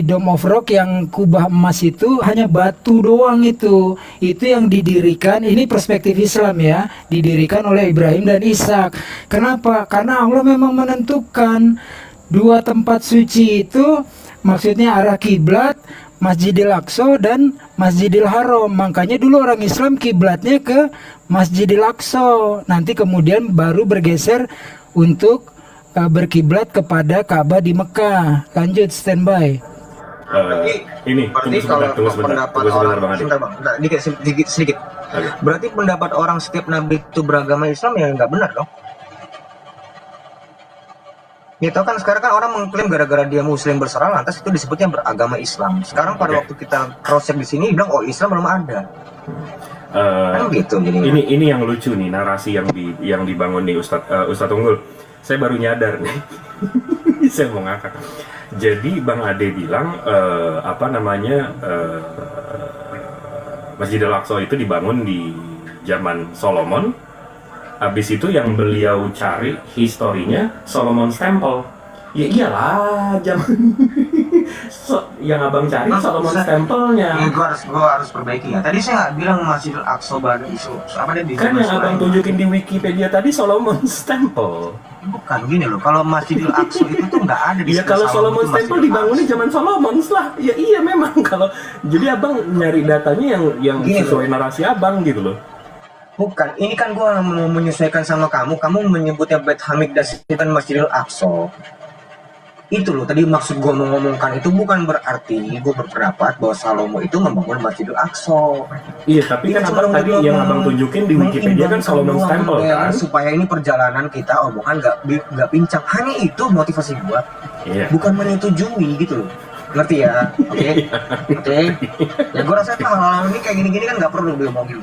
[SPEAKER 3] Dome of Rock yang kubah emas itu hanya batu doang itu yang didirikan, ini perspektif Islam ya, didirikan oleh Ibrahim dan Ishak. Kenapa? Karena Allah memang menentukan dua tempat suci itu, maksudnya arah kiblat, Masjidil Aqsa dan Masjidil Haram. Makanya dulu orang Islam kiblatnya ke Masjidil Aqsa, nanti kemudian baru bergeser untuk berkiblat kepada Ka'bah di Mekah. Lanjut, standby.
[SPEAKER 2] Ini
[SPEAKER 1] berarti
[SPEAKER 2] tunggu sebentar, Bang Ade.
[SPEAKER 1] Bentar, sedikit. Berarti pendapat orang setiap nabi itu beragama Islam ya nggak benar dong? Ya tau kan sekarang kan orang mengklaim gara-gara dia Muslim berserah lantas itu disebutnya beragama Islam. Sekarang pada waktu kita cross check di sini bilang oh Islam belum ada. Kan gitu.
[SPEAKER 2] Ini yang lucu nih, narasi yang dibangun nih Ustadz Unggul. Saya baru nyadar nih. Saya mau ngakak. Jadi Bang Ade bilang Masjidil Aqsa itu dibangun di zaman Solomon. Habis itu yang beliau cari historinya Solomon's Temple. Ya iyalah, yang abang cari Solomon's Temple-nya.
[SPEAKER 1] Ya, gua harus perbaiki ya. Tadi saya nggak bilang Masjidil Aqsa baru isu. Apa dia
[SPEAKER 2] kan yang abang tunjukin di Wikipedia tadi Solomon's Temple.
[SPEAKER 1] Bukan gini loh. Kalau Masjidil Aqsa itu tuh nggak ada di.
[SPEAKER 2] Ya kalau Solomon's Temple dibangunnya zaman Solomon lah. Ya iya memang kalau. Jadi abang nyari datanya yang sesuai narasi abang gitu loh.
[SPEAKER 1] Bukan, ini kan gue mau menyesuaikan sama kamu menyebutnya Bait Hamikdash dan Masjidil Aqsa. Itu loh, tadi maksud gue mau ngomongkan itu bukan berarti gue berpendapat bahwa Salomo itu membangun Masjidil Aqsa.
[SPEAKER 2] Iya, tapi kan abang tadi yang abang tunjukin di Wikipedia kan Solomon's Temple kan.
[SPEAKER 1] Supaya ini perjalanan kita omongan nggak pincang. Hanya itu motivasi gue.
[SPEAKER 2] Iya.
[SPEAKER 1] Bukan menyetujui gitu loh. Ngerti ya? Oke. Ya gue rasa hal-hal ini kayak gini-gini kan nggak perlu diomongin.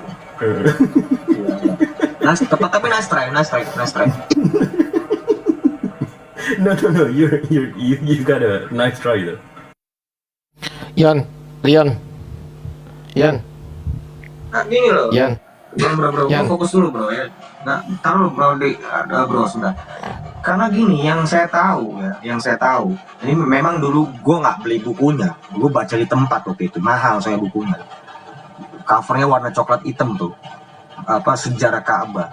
[SPEAKER 1] Tapi nice try.
[SPEAKER 2] No, you got a nice try though.
[SPEAKER 8] Leon.
[SPEAKER 1] Nah, gini loh. Bro,
[SPEAKER 8] Yan.
[SPEAKER 1] fokus dulu bro ya. Nah, taruh bro bro sudah. Karena gini, yang saya tahu, ini memang dulu gue nggak beli bukunya, gue baca di tempat waktu itu, mahal saya bukunya. Covernya warna coklat hitam tuh, sejarah Ka'bah.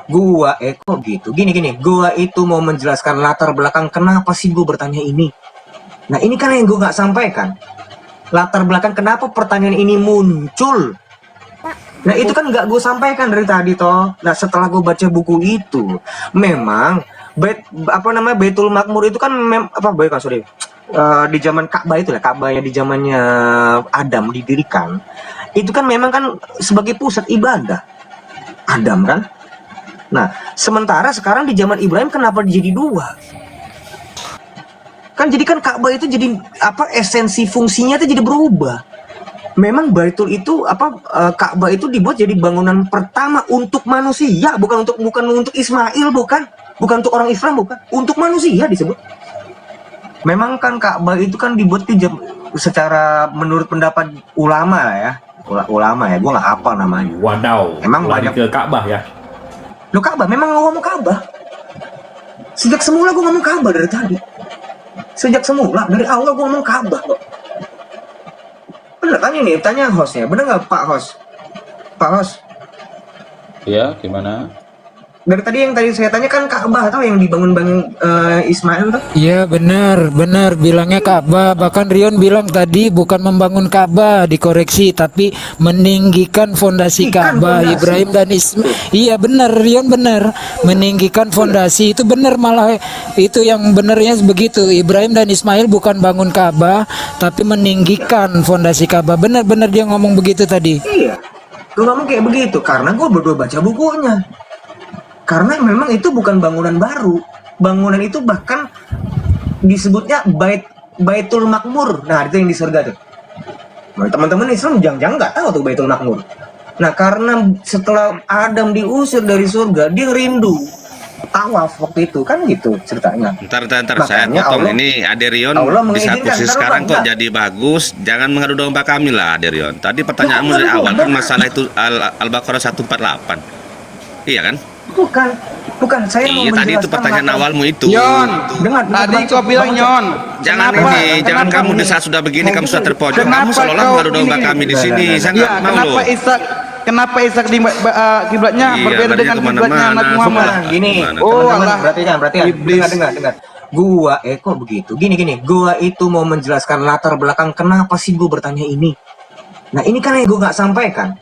[SPEAKER 1] Gua kok gitu, gini, gua itu mau menjelaskan latar belakang kenapa sih gue bertanya ini. Nah ini kan yang gue nggak sampaikan, latar belakang kenapa pertanyaan ini muncul. Nah itu kan nggak gue sampaikan dari tadi toh. Nah setelah gue baca buku itu, memang Baitul Makmur itu kan di zaman Ka'bah itu lah, Ka'bah di zamannya Adam didirikan. Itu kan memang kan sebagai pusat ibadah Adam kan. Nah sementara sekarang di zaman Ibrahim kenapa jadi dua? Kan jadi kan Ka'bah itu jadi esensi fungsinya itu jadi berubah. Memang Baitul itu Ka'bah itu dibuat jadi bangunan pertama untuk manusia, bukan untuk Ismail, bukan untuk orang Islam, bukan untuk manusia disebut. Memang kan Ka'bah itu kan dibuat secara menurut pendapat ulama ya, gue nggak hafal namanya.
[SPEAKER 2] Wadaw.
[SPEAKER 1] Emang banyak
[SPEAKER 2] ke Ka'bah ya.
[SPEAKER 1] Lo Ka'bah, memang ngomong Ka'bah. Sejak semula gue ngomong Ka'bah dari tadi. Dari awal gue ngomong Ka'bah kok. Bener tanya hostnya, bener nggak Pak Host?
[SPEAKER 9] Ya, gimana?
[SPEAKER 1] Dari tadi yang saya tanya kan Ka'bah atau yang dibangun Ismail tuh?
[SPEAKER 3] Iya benar bilangnya Ka'bah. Bahkan Rion bilang tadi bukan membangun Ka'bah, dikoreksi, tapi meninggikan fondasi Ka'bah. Ibrahim dan Ismail. Iya benar, Rion benar. Meninggikan fondasi itu benar, malah itu yang benernya begitu. Ibrahim dan Ismail bukan bangun Ka'bah, tapi meninggikan fondasi Ka'bah. Benar dia ngomong begitu tadi.
[SPEAKER 1] Iya. Gue ngomong kayak begitu karena gue berdua baca bukunya. Karena memang itu bukan bangunan baru. Bangunan itu bahkan disebutnya Baitul Makmur. Nah, itu yang di surga tuh. Nah, teman-teman Islam jangan nggak tahu tuh Baitul Makmur. Nah, karena setelah Adam diusir dari surga, dia rindu tawaf waktu itu kan gitu ceritanya.
[SPEAKER 4] Ntar saya
[SPEAKER 1] Makanya
[SPEAKER 4] potong.
[SPEAKER 1] Allah-
[SPEAKER 4] Ini Aderion
[SPEAKER 1] Allah
[SPEAKER 4] di satu
[SPEAKER 1] mengizinkan,
[SPEAKER 4] sisi
[SPEAKER 1] ntar
[SPEAKER 4] sekarang kok
[SPEAKER 1] enggak.
[SPEAKER 4] jadi bagus. Jangan mengadu domba kami lah Aderion. Tadi pertanyaanmu dari awal kan masalah itu Al-Baqarah 148. Iya kan?
[SPEAKER 1] Bukan saya mau
[SPEAKER 4] Iya tadi itu
[SPEAKER 1] menjelaskan
[SPEAKER 4] pertanyaan
[SPEAKER 1] latar-
[SPEAKER 4] awalmu itu.
[SPEAKER 5] Nyon,
[SPEAKER 1] Dengar,
[SPEAKER 5] tadi
[SPEAKER 1] baca,
[SPEAKER 5] kau bilang
[SPEAKER 1] baca.
[SPEAKER 5] Nyon.
[SPEAKER 4] Jangan jangan kamu di saat sudah begini kamu sudah terpojok. Kamu seolah-olah mengadu domba kami di sini. Saya
[SPEAKER 5] Ya,
[SPEAKER 4] nggak mau loh.
[SPEAKER 5] kenapa Ishak di kiblatnya
[SPEAKER 4] Iya,
[SPEAKER 5] berbeda
[SPEAKER 4] tadi
[SPEAKER 5] dengan
[SPEAKER 4] kemana-mana,
[SPEAKER 5] kiblatnya Nabi Muhammad?
[SPEAKER 4] semua.
[SPEAKER 1] Gini,
[SPEAKER 4] Gimana?
[SPEAKER 5] Oh,
[SPEAKER 1] teman-teman,
[SPEAKER 5] Allah.
[SPEAKER 1] perhatikan,
[SPEAKER 5] Iblis.
[SPEAKER 1] dengar. Gua, kok begitu? Gini, gua itu mau menjelaskan latar belakang kenapa sih gua bertanya ini. Nah, ini kan yang gua nggak sampaikan.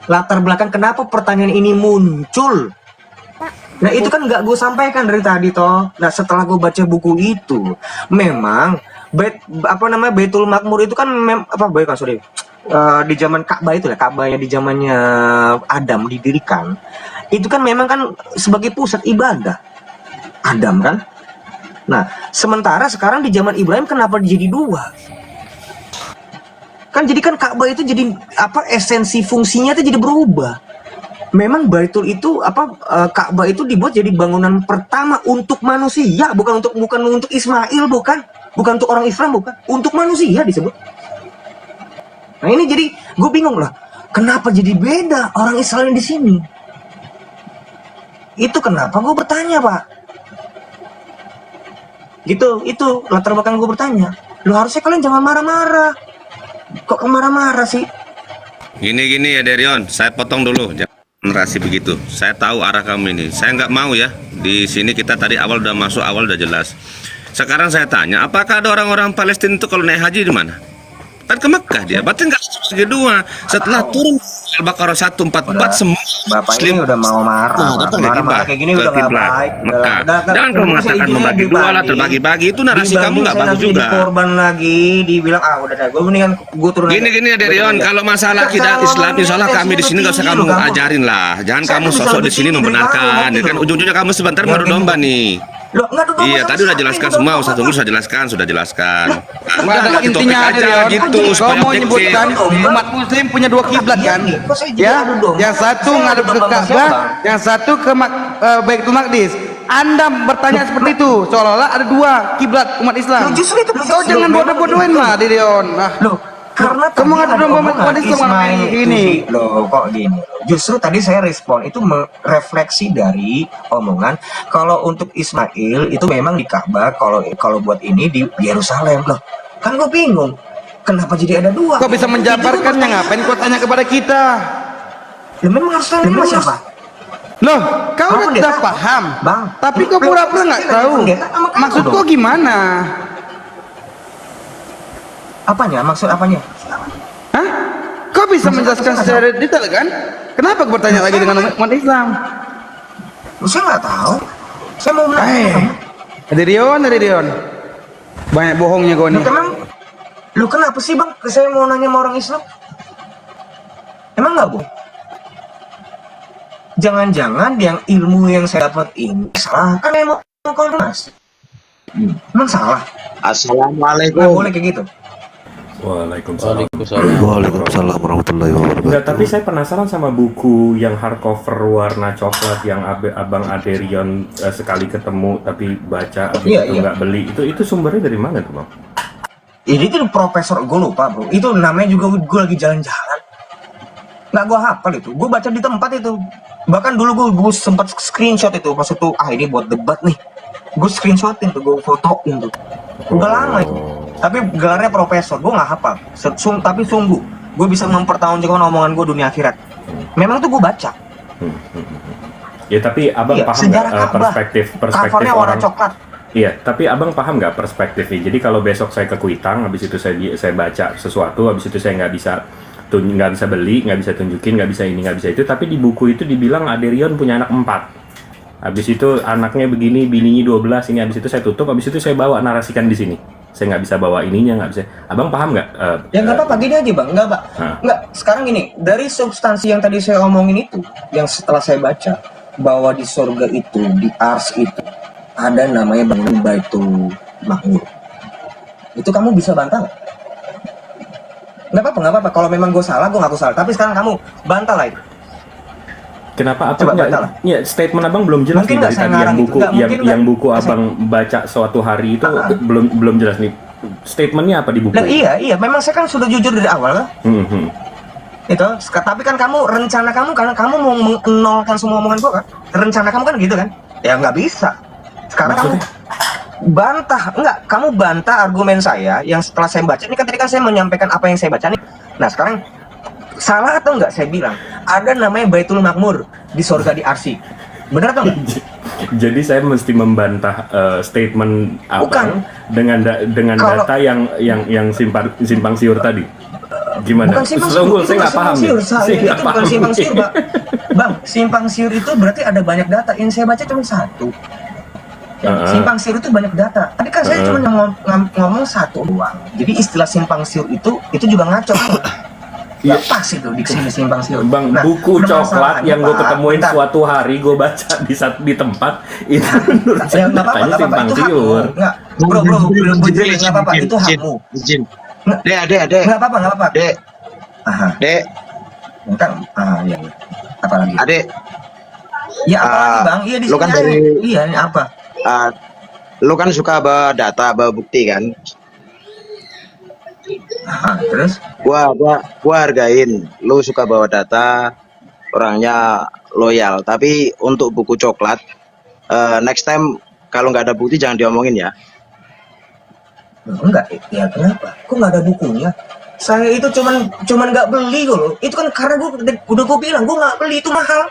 [SPEAKER 1] Latar belakang kenapa pertanyaan ini muncul. Nah, itu kan nggak gue sampaikan dari tadi toh. Nah, setelah gue baca buku itu, memang Baitul Makmur itu kan di zaman Ka'bah itu lah, Ka'bahnya di zamannya Adam didirikan. Itu kan memang kan sebagai pusat ibadah Adam kan. Nah, sementara sekarang di zaman Ibrahim kenapa jadi dua? Kan jadi kan Ka'bah itu jadi esensi fungsinya itu jadi berubah. Memang Baitul itu Ka'bah itu dibuat jadi bangunan pertama untuk manusia, bukan untuk Ismail, bukan untuk orang Islam, bukan untuk manusia disebut. Nah ini jadi gue bingung lah, kenapa jadi beda orang Israel di sini? Itu kenapa gue bertanya Pak? Itu latar belakang gue bertanya. Lu harusnya kalian jangan marah-marah. Kok marah-marah sih?
[SPEAKER 4] Gini ya Derion, saya potong dulu. Narasi begitu. Saya tahu arah kamu ini. Saya nggak mau ya. Di sini kita tadi awal udah masuk, awal udah jelas. Sekarang saya tanya, apakah ada orang-orang Palestina itu kalau naik haji di mana? Kan ke Mekah dia. Berarti nggak segi dua. Setelah turun Al-Baqarah 144 semua
[SPEAKER 1] Bapak ini udah mau marah. Marah kayak gini udah nggak baik.
[SPEAKER 4] Mekah. Jangan kamu mengatakan membagi dua lah, terbagi-bagi itu narasi kamu nggak bagus juga.
[SPEAKER 1] Korban lagi, dibilang udah gue mendingan gue turun.
[SPEAKER 4] Gini ya Derion, kalau masalah kita Islam, insyaallah kami di sini nggak usah kamu ajarin lah. Jangan kamu sosok di sini membenarkan. Kan ujung-ujungnya kamu sebentar mengadu domba nih. Iya, tadi udah jelaskan semua, Ustaz Tunggu sudah jelaskan.
[SPEAKER 5] Pada intinya
[SPEAKER 4] aja gitu,
[SPEAKER 5] kau mau menyebutkan umat muslim punya dua kiblat kan? Ya, yang satu ngadep ke Ka'bah, yang satu ke Baitul Maqdis. Anda bertanya seperti itu, seolah-olah ada dua kiblat umat Islam. Kau jangan bodoh-bodohin lah, Dirion.
[SPEAKER 1] Karena
[SPEAKER 5] kamu ngadu domba umat Islam
[SPEAKER 1] ini. Loh, kok gini? Justru tadi saya respon itu merefleksi dari omongan kalau untuk Ismail itu memang di Ka'bah, kalau buat ini di Yerusalem loh. Kan gue bingung. Kenapa jadi ada dua?
[SPEAKER 5] Kau bisa menjabarkannya, ngapain kau tanya kepada kita?
[SPEAKER 1] Ya memang harus tanya sama siapa?
[SPEAKER 5] Loh, kau udah paham,
[SPEAKER 1] Bang.
[SPEAKER 5] Tapi kau pura-pura nggak tahu. Maksud kau gimana?
[SPEAKER 1] Apanya? Maksud apanya?
[SPEAKER 5] Hah? Kau bisa menjelaskan secara detail kan? Kenapa kau bertanya lagi dengan umat Islam?
[SPEAKER 1] Saya nggak tahu. Saya mau menanya.
[SPEAKER 5] Ada Rion. Banyak bohongnya kau nih.
[SPEAKER 1] Lu kenapa sih bang? Saya mau nanya sama orang Islam. Emang nggak bu? Jangan-jangan yang ilmu yang saya dapat ini salah kan emang konfirmasi. Emang salah.
[SPEAKER 10] Assalamualaikum.
[SPEAKER 1] Nggak boleh kayak gitu.
[SPEAKER 2] Waalaikumsalam.
[SPEAKER 6] Waalaikumsalam warahmatullahi wabarakatuh.
[SPEAKER 2] Enggak, tapi saya penasaran sama buku yang hardcover warna coklat yang Abang Aderion sekali ketemu tapi baca habis itu nggak beli. Itu sumbernya dari mana tuh bang?
[SPEAKER 1] Ini tuh profesor, gue lupa bro. Itu namanya juga gue lagi jalan-jalan. Nggak gue hafal itu. Gue baca di tempat itu. Bahkan dulu gue sempat screenshot itu pas itu ini buat debat nih. Gue screenshotin tuh, gue fotoin tuh. Udah lama itu. Tapi gelarnya profesor, gue nggak hafal. Tapi sungguh, gue bisa mempertanggungjawabkan omongan gue dunia akhirat. Memang tuh gue baca.
[SPEAKER 2] Ya tapi abang paham nggak perspektif
[SPEAKER 1] covernya warna coklat.
[SPEAKER 2] Iya, tapi abang paham nggak perspektifnya? Jadi kalau besok saya ke Kuitang, habis itu saya baca sesuatu, habis itu saya nggak bisa beli, nggak bisa tunjukin, nggak bisa ini, nggak bisa itu. Tapi di buku itu dibilang Aderion punya anak 4. Habis itu anaknya begini, bininya 12, ini habis itu saya tutup, habis itu saya bawa narasikan di sini. Saya nggak bisa bawa ininya, nggak bisa. Abang paham nggak?
[SPEAKER 1] Ya nggak apa-apa, gini aja bang, nggak pak. Nggak, sekarang gini, dari substansi yang tadi saya omongin itu, yang setelah saya baca, bahwa di surga itu, di Ars itu, ada namanya bangunan Baitul Makmur. Itu kamu bisa bantah nggak? Nggak apa-apa. Kalau memang gue salah, gue ngaku salah. Tapi sekarang kamu bantah lah itu.
[SPEAKER 2] Kenapa apa
[SPEAKER 1] Coba
[SPEAKER 2] enggak?
[SPEAKER 1] baca lah.
[SPEAKER 2] Ya, statement abang belum jelas
[SPEAKER 1] Mungkin
[SPEAKER 2] nih
[SPEAKER 1] nggak
[SPEAKER 2] dari
[SPEAKER 1] saya
[SPEAKER 2] tadi yang
[SPEAKER 1] ngarang
[SPEAKER 2] buku
[SPEAKER 1] itu. Nggak, mungkin
[SPEAKER 2] yang buku
[SPEAKER 1] nggak
[SPEAKER 2] abang baca suatu hari itu belum jelas nih. Statementnya apa di buku?
[SPEAKER 1] Nah, iya, memang saya kan sudah jujur dari awal kan. Itu, tapi kan kamu rencana kamu kan kamu mau menolkan semua omongan gua kan? Rencana kamu kan gitu kan? Ya nggak bisa. Sekarang kamu kamu bantah argumen saya yang setelah saya baca ini kan tadi kan saya menyampaikan apa yang saya baca nih. Nah sekarang salah atau enggak saya bilang ada namanya Baitul Makmur di surga di Arsy. Benar atau enggak?
[SPEAKER 2] Jadi saya mesti membantah statement abang dengan
[SPEAKER 1] Kalau-
[SPEAKER 2] data yang simpang siur tadi. Gimana?
[SPEAKER 1] Bukan simpang
[SPEAKER 2] Tunggu,
[SPEAKER 1] siur,
[SPEAKER 2] saya nggak paham nih. Saya
[SPEAKER 1] itu
[SPEAKER 2] nggak
[SPEAKER 1] bukan
[SPEAKER 2] paham
[SPEAKER 1] simpang
[SPEAKER 2] nih.
[SPEAKER 1] siur, Bang. Bang, simpang siur itu berarti ada banyak data. Yang saya baca cuma satu. Ya, simpang siur itu banyak data. Tadi kan saya cuma ngomong satu doang. Jadi istilah simpang siur itu juga ngaco. Ya pas itu di sini simpang siur.
[SPEAKER 2] Bang,
[SPEAKER 1] Nah,
[SPEAKER 2] buku coklat
[SPEAKER 1] permasalahannya,
[SPEAKER 2] yang gue
[SPEAKER 1] Pak,
[SPEAKER 2] ketemuin
[SPEAKER 1] bentar.
[SPEAKER 2] suatu hari gue baca di tempat itu menurut
[SPEAKER 1] Ya,
[SPEAKER 2] saya
[SPEAKER 1] nggak apa-apa,
[SPEAKER 2] katanya
[SPEAKER 1] nggak apa-apa.
[SPEAKER 2] simpang
[SPEAKER 1] Itu hakmu.
[SPEAKER 2] siur.
[SPEAKER 1] Nggak, bro, nggak apa-apa. Itu hakmu.
[SPEAKER 5] Dek.
[SPEAKER 1] Nggak apa-apa.
[SPEAKER 5] Dek.
[SPEAKER 1] Aha.
[SPEAKER 5] Dek.
[SPEAKER 1] Bentar. Ya. Apa lagi?
[SPEAKER 5] Adek.
[SPEAKER 1] Ya apa lagi, Bang? Iya di
[SPEAKER 5] Lu
[SPEAKER 1] sini
[SPEAKER 5] kan
[SPEAKER 1] aja.
[SPEAKER 5] dari-
[SPEAKER 1] Iya, ini apa?
[SPEAKER 5] Lu kan suka bawa data, bawa bukti kan?
[SPEAKER 1] Terus?
[SPEAKER 5] Gua hargain. Lu suka bawa data, orangnya loyal. Tapi untuk buku coklat, next time kalau nggak ada bukti jangan diomongin ya.
[SPEAKER 1] Enggak, ya kenapa? Kok nggak ada bukunya? Saya itu cuman nggak beli loh. Itu kan karena udah gue bilang gue nggak beli, itu mahal.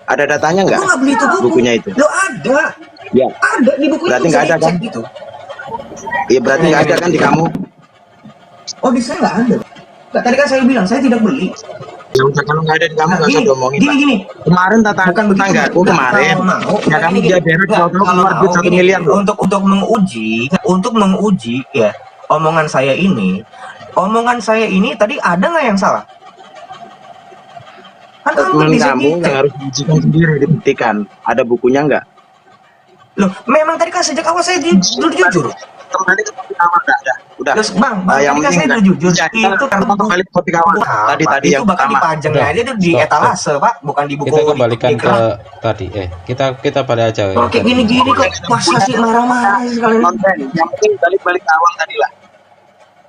[SPEAKER 5] Ada datanya nggak?
[SPEAKER 1] Gue nggak beli itu
[SPEAKER 5] Bukunya itu.
[SPEAKER 1] Lo ada?
[SPEAKER 5] Ya.
[SPEAKER 1] Ada di buku
[SPEAKER 5] Berarti
[SPEAKER 1] itu.
[SPEAKER 5] nggak
[SPEAKER 1] bisa
[SPEAKER 5] ada, kan?
[SPEAKER 1] dicek gitu.
[SPEAKER 5] Iya berarti nggak ada kan di kamu?
[SPEAKER 1] Oh di saya nggak ada. Nggak, tadi kan saya bilang saya tidak beli.
[SPEAKER 5] Ya udah kalau nggak ada di kamu
[SPEAKER 1] Nah,
[SPEAKER 5] nggak usah diomongin. Pak.
[SPEAKER 1] gini.
[SPEAKER 5] Kemarin tetanggaku kemarin. Ya kamu dia beres kalau keluar duit 1 miliar loh.
[SPEAKER 1] Untuk menguji ya omongan saya ini tadi ada nggak yang salah? Kan
[SPEAKER 5] Temen
[SPEAKER 1] bisa
[SPEAKER 5] kamu
[SPEAKER 1] dicek.
[SPEAKER 5] yang harus dibuktikan sendiri, dibuktikan. Ada bukunya nggak?
[SPEAKER 1] Loh, memang tadi kan sejak awal saya jujur.
[SPEAKER 5] Kembali ke topik awal nggak ada. Udah.
[SPEAKER 1] Terus Bang,
[SPEAKER 5] yang
[SPEAKER 1] tadi kan saya
[SPEAKER 5] penting
[SPEAKER 1] udah jujur.
[SPEAKER 5] Ya,
[SPEAKER 1] Itu karena
[SPEAKER 5] kembali ke topik awal. Tadi
[SPEAKER 1] itu
[SPEAKER 5] yang
[SPEAKER 1] bahkan
[SPEAKER 5] pertama.
[SPEAKER 1] dipajangnya aja itu di
[SPEAKER 9] Stop,
[SPEAKER 1] etalase, Pak, bukan di buku.
[SPEAKER 9] Kita kembalikan
[SPEAKER 1] di
[SPEAKER 9] ke
[SPEAKER 1] kelas.
[SPEAKER 9] tadi. Kita balik aja.
[SPEAKER 1] Oke, gini kok masa sih marah-marah sih sekali ini?
[SPEAKER 5] Konten. Yang penting balik ke awal tadi lah.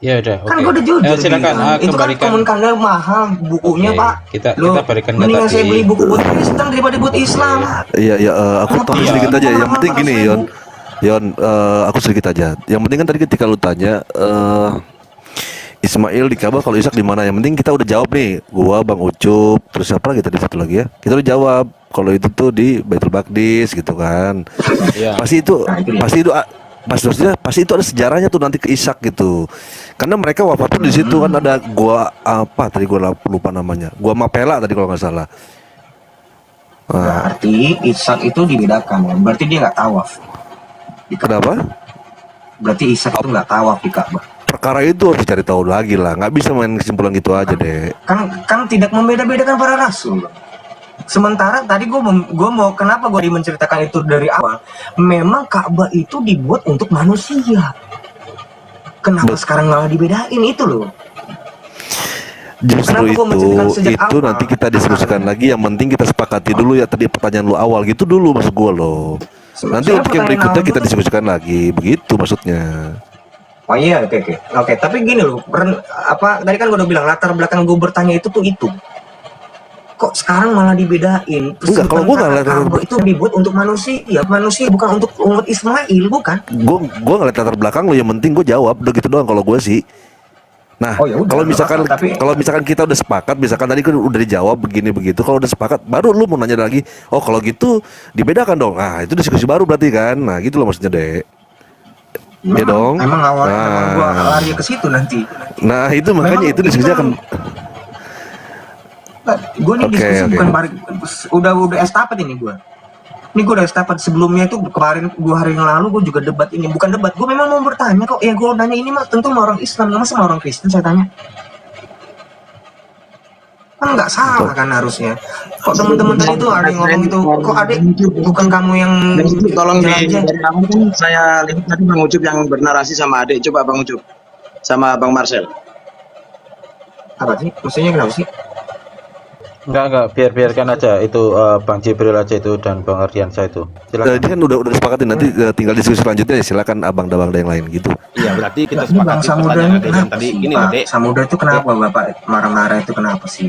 [SPEAKER 9] Ya udah,
[SPEAKER 1] Kan
[SPEAKER 9] oke.
[SPEAKER 1] gue udah jujur.
[SPEAKER 9] Silakan
[SPEAKER 1] bilang. Itu kan
[SPEAKER 9] kembalikan.
[SPEAKER 1] komentarnya mahal bukunya,
[SPEAKER 9] Oke,
[SPEAKER 1] Pak.
[SPEAKER 9] kita
[SPEAKER 1] Loh,
[SPEAKER 9] balikan ke
[SPEAKER 1] mendingan
[SPEAKER 9] tadi.
[SPEAKER 1] saya beli buku buat Kristen daripada buat Islam.
[SPEAKER 6] Iya, aku tambahin sedikit aja. Yang penting gini, Yon, aku sedikit aja. Yang penting kan tadi ketika lu tanya Ismail di Ka'bah, kalau Ishak di mana? Yang penting kita udah jawab nih. Gua, Bang Ucup, terus siapa lagi tadi satu lagi ya? Kita udah jawab. Kalau itu tuh di Baitul Maqdis gitu kan.
[SPEAKER 9] Iya.
[SPEAKER 6] Pasti itu ada sejarahnya tuh nanti ke Ishak gitu. Karena mereka wafat tuh di situ kan ada gua apa tadi gua lupa namanya. Gua Mapela tadi kalau nggak salah.
[SPEAKER 1] Berarti Ishak itu dibedakan. Berarti dia nggak tawaf.
[SPEAKER 6] Kenapa?
[SPEAKER 1] Berarti Ishak itu nggak tawaf di Ka'bah.
[SPEAKER 6] Perkara itu harus dicari tahu lagi lah. Nggak bisa main kesimpulan gitu aja deh.
[SPEAKER 1] Kan tidak membeda-bedakan para rasul. Sementara tadi gue mau kenapa gue menceritakan itu dari awal. Memang Ka'bah itu dibuat untuk manusia. Kenapa sekarang malah dibedain itu loh?
[SPEAKER 6] Justru
[SPEAKER 1] Kenapa gua menceritakan sejak
[SPEAKER 6] itu
[SPEAKER 1] awal?
[SPEAKER 6] nanti kita diskusikan lagi. Yang penting kita sepakati dulu ya tadi pertanyaan lu awal gitu dulu maksud gua loh. Nanti
[SPEAKER 1] Saya
[SPEAKER 6] untuk yang
[SPEAKER 1] pertanyaan
[SPEAKER 6] berikutnya
[SPEAKER 1] awal
[SPEAKER 6] kita
[SPEAKER 1] itu-
[SPEAKER 6] diskusikan lagi begitu maksudnya.
[SPEAKER 1] Oh iya, oke. Tapi gini loh, tadi kan gue udah bilang latar belakang gue bertanya itu tuh itu. Kok sekarang malah dibedain?
[SPEAKER 6] Enggak, kalau gua nggak latar-
[SPEAKER 1] Ka'bah itu dibuat untuk manusia, bukan untuk umat Ismail, bukan?
[SPEAKER 6] Gua ngeliat latar belakang lu, yang penting gua jawab udah gitu doang kalau gua sih. Nah,
[SPEAKER 1] Oh, ya udah,
[SPEAKER 6] kalau misalkan
[SPEAKER 1] nggak apa-apa, tapi-
[SPEAKER 6] kalau misalkan kita udah sepakat, misalkan tadi kan udah dijawab begini begitu, kalau udah sepakat baru lu mau nanya lagi, oh kalau gitu dibedakan dong. Nah, itu diskusi baru berarti kan. Nah, gitu loh maksudnya, Dek. Iya dong.
[SPEAKER 1] Emang awalnya
[SPEAKER 6] Nah.
[SPEAKER 1] gue lari ke situ nanti.
[SPEAKER 6] Nah, itu makanya
[SPEAKER 1] Memang
[SPEAKER 6] itu diskusi
[SPEAKER 1] kita-
[SPEAKER 6] akan
[SPEAKER 1] Gue nih
[SPEAKER 6] Oke,
[SPEAKER 1] diskusi
[SPEAKER 6] oke.
[SPEAKER 1] bukan udah estafet ini gue. Ini gue udah estafet sebelumnya itu kemarin 2 hari yang lalu gue juga debat ini, bukan debat. Gue memang mau bertanya kok. Ya gue nanya ini mah tentu sama orang Islam, nggak sama orang Kristen saya tanya. Kan nggak salah kan harusnya. Kok teman-teman tadi tuh ada yang ngomong itu, kok adik bukan kamu yang
[SPEAKER 5] Tolong
[SPEAKER 1] jalan aja?
[SPEAKER 5] dari kamu kan saya lihat tadi Bang Ucup yang bernarasi sama adik. Coba Bang Ucup sama Bang Marcel.
[SPEAKER 1] Apa sih? Maksudnya kenapa sih?
[SPEAKER 9] Enggak, biarkan aja itu Bang Jibril aja itu dan Bang Ardiansyah itu. Silakan.
[SPEAKER 6] Ini kan udah disepakati, nanti tinggal diskusi selanjutnya ya, silakan abang dan yang lain gitu.
[SPEAKER 10] Iya, berarti kita
[SPEAKER 1] Ini Bang
[SPEAKER 10] sepakati
[SPEAKER 1] Samudra
[SPEAKER 10] pertanyaan
[SPEAKER 1] ini
[SPEAKER 10] ada yang
[SPEAKER 1] kenapa
[SPEAKER 10] tadi
[SPEAKER 1] sih,
[SPEAKER 10] gini
[SPEAKER 1] Pak?
[SPEAKER 10] loh, Dek.
[SPEAKER 1] Samudra itu kenapa Bapak marah-marah itu kenapa sih?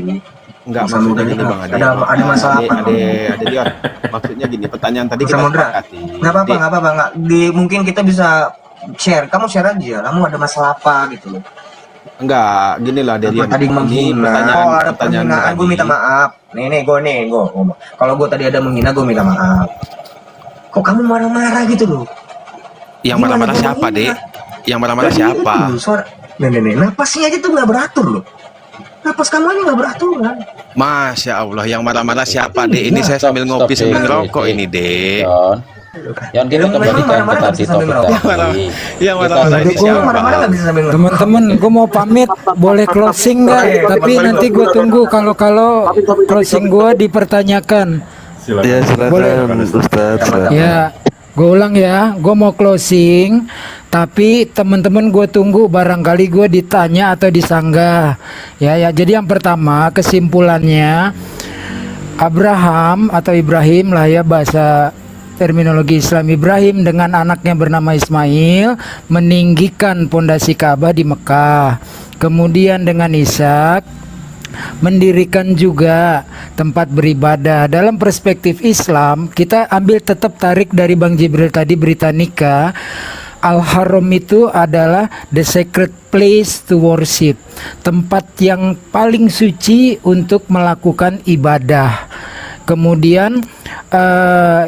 [SPEAKER 10] Enggak,
[SPEAKER 1] Bang Samudra
[SPEAKER 10] maksudnya
[SPEAKER 1] ini
[SPEAKER 10] gini Bang
[SPEAKER 1] kenapa?
[SPEAKER 10] Ade.
[SPEAKER 1] Ada masalah apa?
[SPEAKER 10] Ade Dion. Maksudnya gini, pertanyaan tadi
[SPEAKER 1] Bang
[SPEAKER 10] kita
[SPEAKER 1] Samudra,
[SPEAKER 10] sepakati.
[SPEAKER 1] nggak apa-apa,
[SPEAKER 10] Dek,
[SPEAKER 1] nggak apa-apa, nggak. Mungkin kita bisa share. Kamu share aja. Kamu ada masalah apa gitu loh?
[SPEAKER 10] enggak, gini lah Ade Dion.
[SPEAKER 1] Tadi
[SPEAKER 10] Ini
[SPEAKER 1] menghina.
[SPEAKER 10] pertanyaan
[SPEAKER 1] Oh, ada
[SPEAKER 10] pertanyaan
[SPEAKER 1] penghinaan. Gue
[SPEAKER 10] tadi.
[SPEAKER 1] minta maaf. Nih, gue ngomong. Kalau gue tadi ada menghina, gue minta maaf. Kok kamu marah-marah gitu loh?
[SPEAKER 10] Yang
[SPEAKER 1] Gimana
[SPEAKER 10] marah-marah
[SPEAKER 1] gua
[SPEAKER 10] siapa,
[SPEAKER 1] menghina?
[SPEAKER 10] Dek? Yang marah-marah
[SPEAKER 1] Tadi
[SPEAKER 10] siapa?
[SPEAKER 1] itu, suara. Nih, napasnya aja tuh nggak beratur loh. Napas kamu aja nggak beraturan.
[SPEAKER 10] Masya Allah, yang marah-marah siapa, Dek? Ini saya sambil ngopi sambil ngerokok ini, Dek.
[SPEAKER 9] Yang kita
[SPEAKER 1] Memang
[SPEAKER 9] kembalikan ke
[SPEAKER 1] marah-marah nggak
[SPEAKER 9] tadi
[SPEAKER 1] bisa sambil
[SPEAKER 9] topik
[SPEAKER 1] ngerokok.
[SPEAKER 9] tadi.
[SPEAKER 10] Yang marah-marah ini
[SPEAKER 1] Kamu
[SPEAKER 10] siapa?
[SPEAKER 1] marah-marah nggak bisa sambil ngerokok.
[SPEAKER 3] Teman-teman, gue mau pamit, boleh closing nggak? Tapi nanti gue tunggu kalau closing gue dipertanyakan.
[SPEAKER 6] Ya silakan Ustaz.
[SPEAKER 3] Ya, gue ulang ya, gue mau closing, tapi teman-teman gue tunggu barangkali gue ditanya atau disanggah. Ya, jadi yang pertama kesimpulannya Abraham atau Ibrahim lah ya bahasa terminologi Islam, Ibrahim dengan anaknya bernama Ismail meninggikan pondasi Ka'bah di Mekah. Kemudian dengan Ishak mendirikan juga tempat beribadah. Dalam perspektif Islam, kita ambil tetap tarik dari Bang Jibril tadi Britannica. Al-Haram itu adalah the sacred place to worship, tempat yang paling suci untuk melakukan ibadah. Kemudian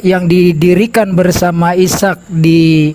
[SPEAKER 3] yang didirikan bersama Ishak di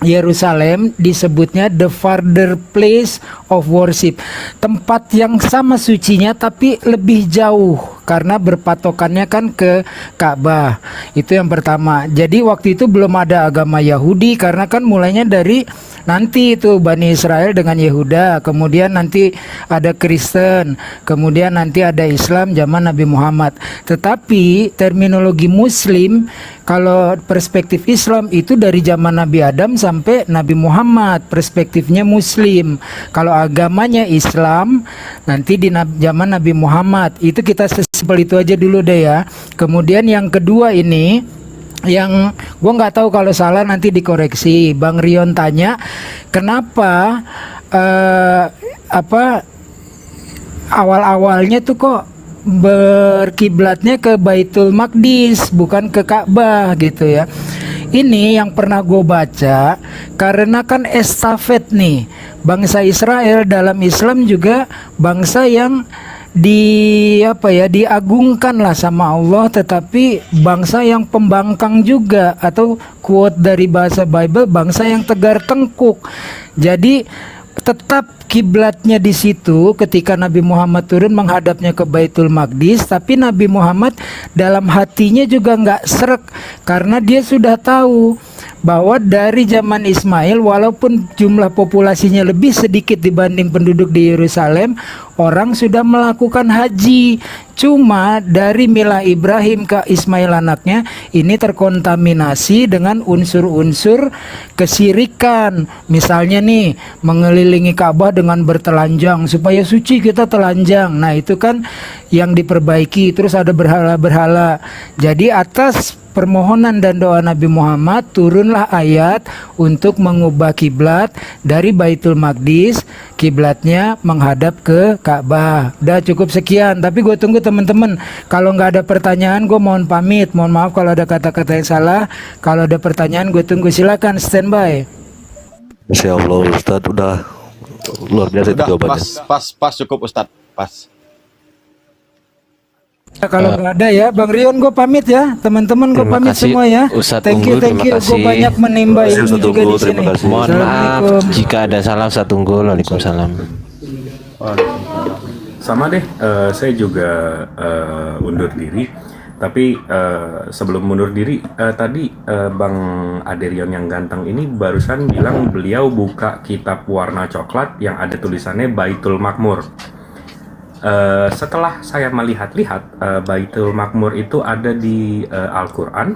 [SPEAKER 3] Yerusalem disebutnya the farther place of worship, tempat yang sama sucinya tapi lebih jauh karena berpatokannya kan ke Ka'bah. Itu yang pertama. Jadi waktu itu belum ada agama Yahudi karena kan mulainya dari nanti itu Bani Israel dengan Yehuda, kemudian nanti ada Kristen, kemudian nanti ada Islam zaman Nabi Muhammad. Tetapi terminologi Muslim kalau perspektif Islam itu dari zaman Nabi Adam sampai Nabi Muhammad, perspektifnya Muslim. Kalau agamanya Islam nanti di zaman Nabi Muhammad. Itu kita sesimpel itu aja dulu deh ya. Kemudian yang kedua ini yang gue nggak tahu, kalau salah nanti dikoreksi. Bang Rion tanya kenapa awal-awalnya tuh kok berkiblatnya ke Baitul Maqdis bukan ke Ka'bah gitu ya. Ini yang pernah gue baca, karena kan estafet nih, bangsa Israel dalam Islam juga bangsa yang diagungkan lah sama Allah, tetapi bangsa yang pembangkang juga, atau quote dari bahasa Bible, bangsa yang tegar tengkuk. Jadi tetap kiblatnya di situ ketika Nabi Muhammad turun menghadapnya ke Baitul Maqdis, tapi Nabi Muhammad dalam hatinya juga nggak srek karena dia sudah tahu bahwa dari zaman Ismail walaupun jumlah populasinya lebih sedikit dibanding penduduk di Yerusalem, orang sudah melakukan haji. Cuma dari milah Ibrahim ke Ismail anaknya ini terkontaminasi dengan unsur-unsur kesirikan. Misalnya nih, mengelilingi Ka'bah dengan bertelanjang supaya suci kita telanjang. Nah, itu kan yang diperbaiki. Terus ada berhala-berhala. Jadi atas permohonan dan doa Nabi Muhammad turunlah ayat untuk mengubah kiblat dari Baitul Maqdis, kiblatnya menghadap ke Ka'bah. Udah cukup sekian, tapi gue tunggu teman-teman. Kalau nggak ada pertanyaan gue mohon pamit, mohon maaf kalau ada kata-kata yang salah. Kalau ada pertanyaan gue tunggu, silakan standby.
[SPEAKER 6] Insya Allah Ustadz udah luar biasa itu
[SPEAKER 10] Udah,
[SPEAKER 6] jawabannya.
[SPEAKER 10] pas cukup Ustadz, pas.
[SPEAKER 3] Kalau nggak ada ya, Bang Rion gue pamit ya, teman-teman gue
[SPEAKER 8] Terima
[SPEAKER 3] pamit
[SPEAKER 8] kasih,
[SPEAKER 3] semua ya.
[SPEAKER 8] Ustadz
[SPEAKER 3] Thank you,
[SPEAKER 8] Unggul,
[SPEAKER 3] thank you.
[SPEAKER 8] terima
[SPEAKER 3] Gue
[SPEAKER 8] kasih.
[SPEAKER 3] banyak menimba ilmu
[SPEAKER 6] Ustadz
[SPEAKER 3] juga di
[SPEAKER 6] Unggul,
[SPEAKER 3] sini.
[SPEAKER 6] terima kasih.
[SPEAKER 8] Mohon maaf
[SPEAKER 3] Assalamualaikum.
[SPEAKER 8] jika ada salah, Ustadz Unggul. Waalaikumsalam.
[SPEAKER 2] Sama deh, saya juga undur diri. Tapi sebelum mundur diri, tadi Bang Aderion yang ganteng ini barusan bilang beliau buka kitab warna coklat yang ada tulisannya Baitul Makmur. Setelah saya melihat-lihat, Baitul Makmur itu ada di Al-Quran,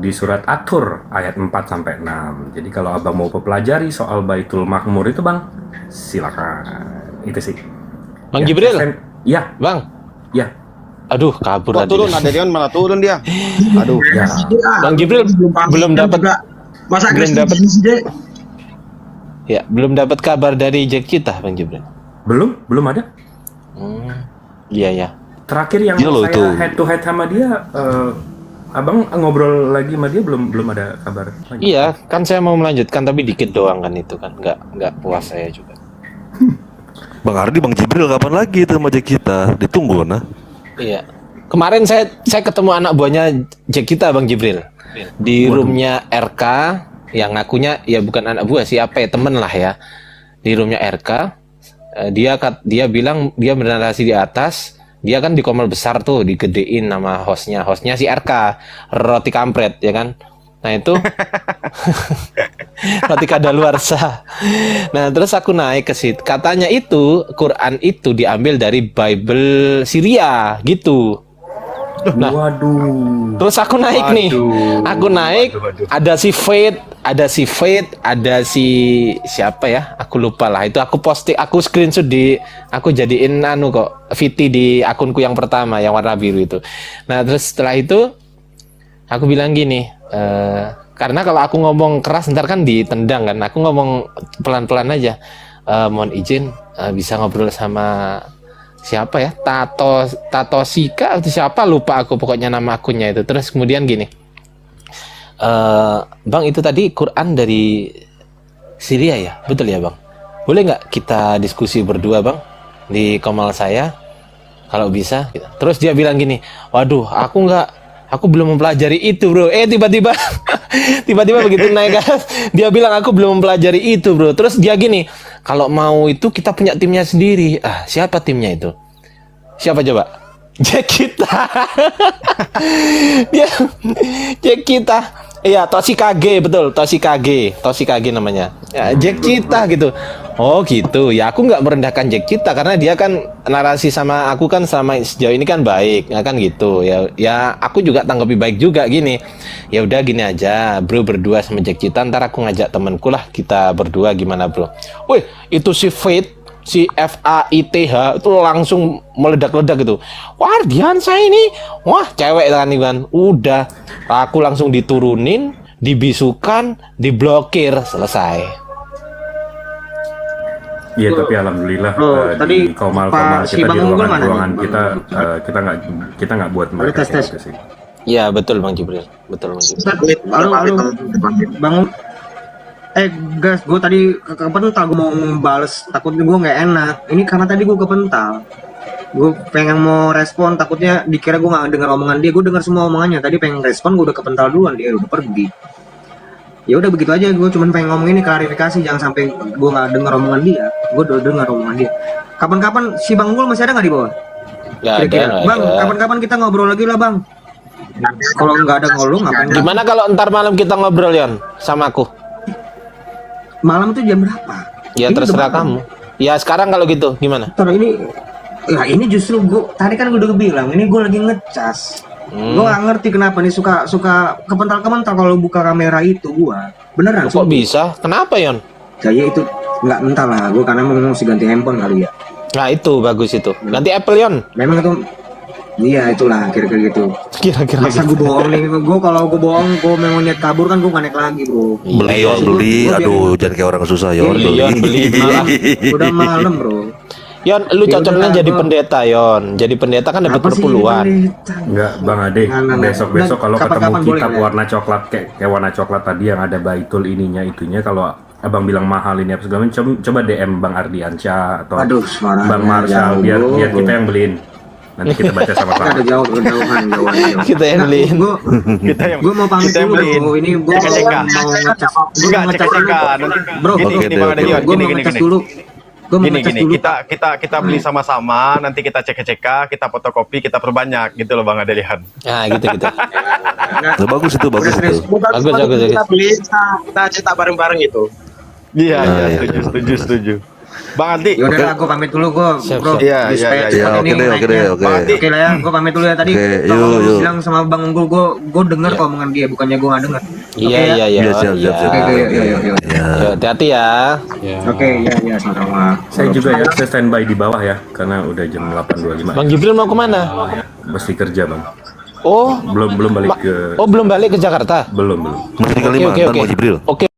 [SPEAKER 2] di surat At-Tur ayat 4-6. Jadi kalau abang mau pelajari soal Baitul Makmur itu bang, silakan. Itu sih.
[SPEAKER 8] Bang Jibril?
[SPEAKER 2] Ya,
[SPEAKER 8] Bang,
[SPEAKER 2] ya.
[SPEAKER 7] Aduh, kabur
[SPEAKER 10] Kok
[SPEAKER 7] tadi.
[SPEAKER 10] turun Aderion malah turun dia. Aduh.
[SPEAKER 2] Ya.
[SPEAKER 7] Bang Jibril belum dapat belum dapat kabar dari Jack Cita, Bang Jibril.
[SPEAKER 2] Belum ada.
[SPEAKER 7] Iya ya.
[SPEAKER 2] Terakhir yang
[SPEAKER 6] Iya loh,
[SPEAKER 2] saya
[SPEAKER 6] itu.
[SPEAKER 2] head to head sama dia, abang ngobrol lagi sama dia belum ada kabar lagi.
[SPEAKER 7] Iya, kan saya mau melanjutkan tapi dikit doang kan itu kan. Nggak puas saya juga.
[SPEAKER 6] Bang Ardi, Bang Jibril kapan lagi itu sama Jack kita? Ditunggu nah.
[SPEAKER 7] Iya. Kemarin saya ketemu anak buahnya Jack kita, Bang Jibril. Di roomnya RK yang ngakunya ya bukan anak buah sih, apa ya, temen lah ya. Di roomnya RK, dia bilang dia bernarasi di atas. Dia kan di kamar besar tuh, digedein nama hostnya si RK, roti kampret ya kan. Nah itu roti kadaluarsa. Nah terus aku naik ke situ, katanya itu Quran itu diambil dari Bible Syria gitu. Nah,
[SPEAKER 2] Waduh.
[SPEAKER 7] terus aku naik nih, ada si Faith, ada si siapa ya, aku lupa lah. Itu aku posting, aku screenshot aku jadiin VT di akunku yang pertama yang warna biru itu. Nah terus setelah itu aku bilang gini, karena kalau aku ngomong keras ntar kan ditendang kan, aku ngomong pelan-pelan aja. Mohon izin bisa ngobrol sama siapa ya, Tato Sika atau siapa, lupa aku pokoknya nama akunnya itu. Terus kemudian gini, Bang itu tadi Quran dari Syria ya, betul ya Bang? Boleh nggak kita diskusi berdua Bang di komal saya kalau bisa? Terus dia bilang gini, waduh aku belum mempelajari itu bro. Tiba-tiba begitu naik kan, dia bilang aku belum mempelajari itu bro. Terus dia gini, kalau mau itu kita punya timnya sendiri. Siapa timnya itu? Siapa coba? Jack kita. Dia Jack kita. Iya, Toshikage, betul, Toshikage namanya. Ya, Jack Cita gitu. Oh gitu. Ya aku nggak merendahkan Jack Cita karena dia kan narasi sama aku kan sama sejauh ini kan baik, ya kan gitu. Ya aku juga tanggapi baik juga gini. Ya udah gini aja, bro berdua sama Jack Cita. Ntar aku ngajak temanku lah kita berdua gimana bro? Wih itu si Faith, si FAITH itu langsung meledak-ledak gitu. Wah, Ardiansa ini. Wah, cewek kan. Udah, aku langsung diturunin, dibisukan, diblokir, selesai.
[SPEAKER 2] Iya, tapi alhamdulillah
[SPEAKER 1] tadi
[SPEAKER 2] di komal
[SPEAKER 1] si
[SPEAKER 2] kita
[SPEAKER 1] Bang
[SPEAKER 2] di
[SPEAKER 1] Unggul mana
[SPEAKER 2] ruangan
[SPEAKER 1] nih?
[SPEAKER 2] kita nggak buat mereka
[SPEAKER 1] tes.
[SPEAKER 2] kayak gitu sih.
[SPEAKER 7] Iya, betul Bang Jibril. Betul Bang Jibril.
[SPEAKER 1] Halo, Bang. Gas, gue tadi kepental, gue mau ngebales, takutnya gue nggak enak. Ini karena tadi gue kepental, gue pengen mau respon, takutnya dikira gue nggak dengar omongan dia. Gue dengar semua omongannya, tadi pengen respon, gue udah kepental duluan, dia udah pergi. Ya udah begitu aja, gue cuman pengen ngomong ini klarifikasi, jangan sampai gue nggak dengar omongan dia. Gue udah dengar omongan dia. Kapan-kapan si Bang Unggul masih ada nggak di bawah?
[SPEAKER 7] Nggak
[SPEAKER 1] Kira-kira,
[SPEAKER 7] ada.
[SPEAKER 1] Bang, kapan-kapan kita ngobrol lagi lah Bang. Kalau nggak ada ngolong, ngapain?
[SPEAKER 7] Gimana kalau ntar malam kita ngobrol Yon sama aku?
[SPEAKER 1] Malam tuh jam berapa?
[SPEAKER 7] Ya
[SPEAKER 1] Ini
[SPEAKER 7] terserah
[SPEAKER 1] udah malam.
[SPEAKER 7] kamu. Ya sekarang kalau gitu gimana?
[SPEAKER 1] Ntar ini justru gue tadi kan gue udah bilang ini gue lagi ngecas. Gue gak ngerti kenapa nih suka kepental kalau buka kamera itu gue beneran.
[SPEAKER 7] Kok bisa? Kenapa Yon?
[SPEAKER 1] Saya itu nggak entah lah, gue karena mau mesti ganti handphone kali ya.
[SPEAKER 7] Nah itu bagus itu. Ganti Apple Yon.
[SPEAKER 1] Memang itu, iya itulah kira-kira gitu.
[SPEAKER 7] Kira-kira
[SPEAKER 1] Masa gue bohong nih, kalau gue bohong, gue mau niat kabur kan gue gak naik lagi bro.
[SPEAKER 6] Beli Yon, beli. Aduh, jangan kayak orang susah Yon.
[SPEAKER 7] Yon beli malah.
[SPEAKER 1] Udah malam bro.
[SPEAKER 7] Yon, lu
[SPEAKER 1] Ya
[SPEAKER 7] cocoknya
[SPEAKER 1] udah,
[SPEAKER 7] jadi
[SPEAKER 1] gua-
[SPEAKER 7] pendeta Yon. Jadi pendeta kan dapat
[SPEAKER 1] Apa sih
[SPEAKER 7] perpuluhan.
[SPEAKER 1] ini?
[SPEAKER 2] Enggak, Bang Ade.
[SPEAKER 1] Nah.
[SPEAKER 2] Besok-besok kalau ketemu
[SPEAKER 1] Kapan-kapan boleh,
[SPEAKER 2] kitab
[SPEAKER 1] ya?
[SPEAKER 2] warna coklat kayak warna coklat tadi yang ada baitul itunya, kalau Abang bilang mahal ini apa segala macam, coba DM Bang Ardiansyah atau
[SPEAKER 1] Aduh, suaranya
[SPEAKER 2] Bang Marshall
[SPEAKER 1] jauh,
[SPEAKER 2] biar
[SPEAKER 1] bro.
[SPEAKER 2] kita yang beliin. Nanti kita baca sama
[SPEAKER 1] Ada
[SPEAKER 2] sama.
[SPEAKER 1] jauhan.
[SPEAKER 7] Kita yang beliin.
[SPEAKER 1] Gue mau pamit dulu bro. Ini gue mau ngecas. Gue mau ngecas dulu. Bro,
[SPEAKER 6] Oke,
[SPEAKER 10] Gini, Bang Ade,
[SPEAKER 1] gue mau ngecas dulu. Gue mau ngecas dulu.
[SPEAKER 10] kita beli sama-sama, nanti kita cek, kita fotokopi, kita perbanyak gitu loh Bang Adelian.
[SPEAKER 7] Nah gitu.
[SPEAKER 6] Nah, bagus itu, bagus itu.
[SPEAKER 7] Bagus.
[SPEAKER 10] Kita beli, kita cetak bareng-bareng itu. Iya, setuju. Bang Adi,
[SPEAKER 1] Ya udah, gue pamit dulu gue, bro.
[SPEAKER 10] Iya,
[SPEAKER 1] Di
[SPEAKER 6] Ya, oke deh.
[SPEAKER 1] Oke lah ya, gue pamit dulu ya tadi.
[SPEAKER 6] Oke,
[SPEAKER 1] Kalau
[SPEAKER 6] yuk.
[SPEAKER 1] lu bilang sama Bang Unggul, gue denger kok omongan dia, bukannya gue nggak denger.
[SPEAKER 7] Iya.
[SPEAKER 6] Iya, siap.
[SPEAKER 1] Oke, yuk.
[SPEAKER 6] Ya.
[SPEAKER 7] Yo, hati-hati ya.
[SPEAKER 1] Oke, ya, sama-sama.
[SPEAKER 2] Saya juga ya, saya standby di bawah ya, karena udah jam 8.25.
[SPEAKER 7] Bang Jibril mau kemana?
[SPEAKER 2] Masih kerja bang.
[SPEAKER 7] Oh,
[SPEAKER 2] Belum balik ke.
[SPEAKER 7] belum balik ke Jakarta.
[SPEAKER 2] Belum.
[SPEAKER 6] Masih di Kalimantan, Bang Jibril.
[SPEAKER 7] Oke.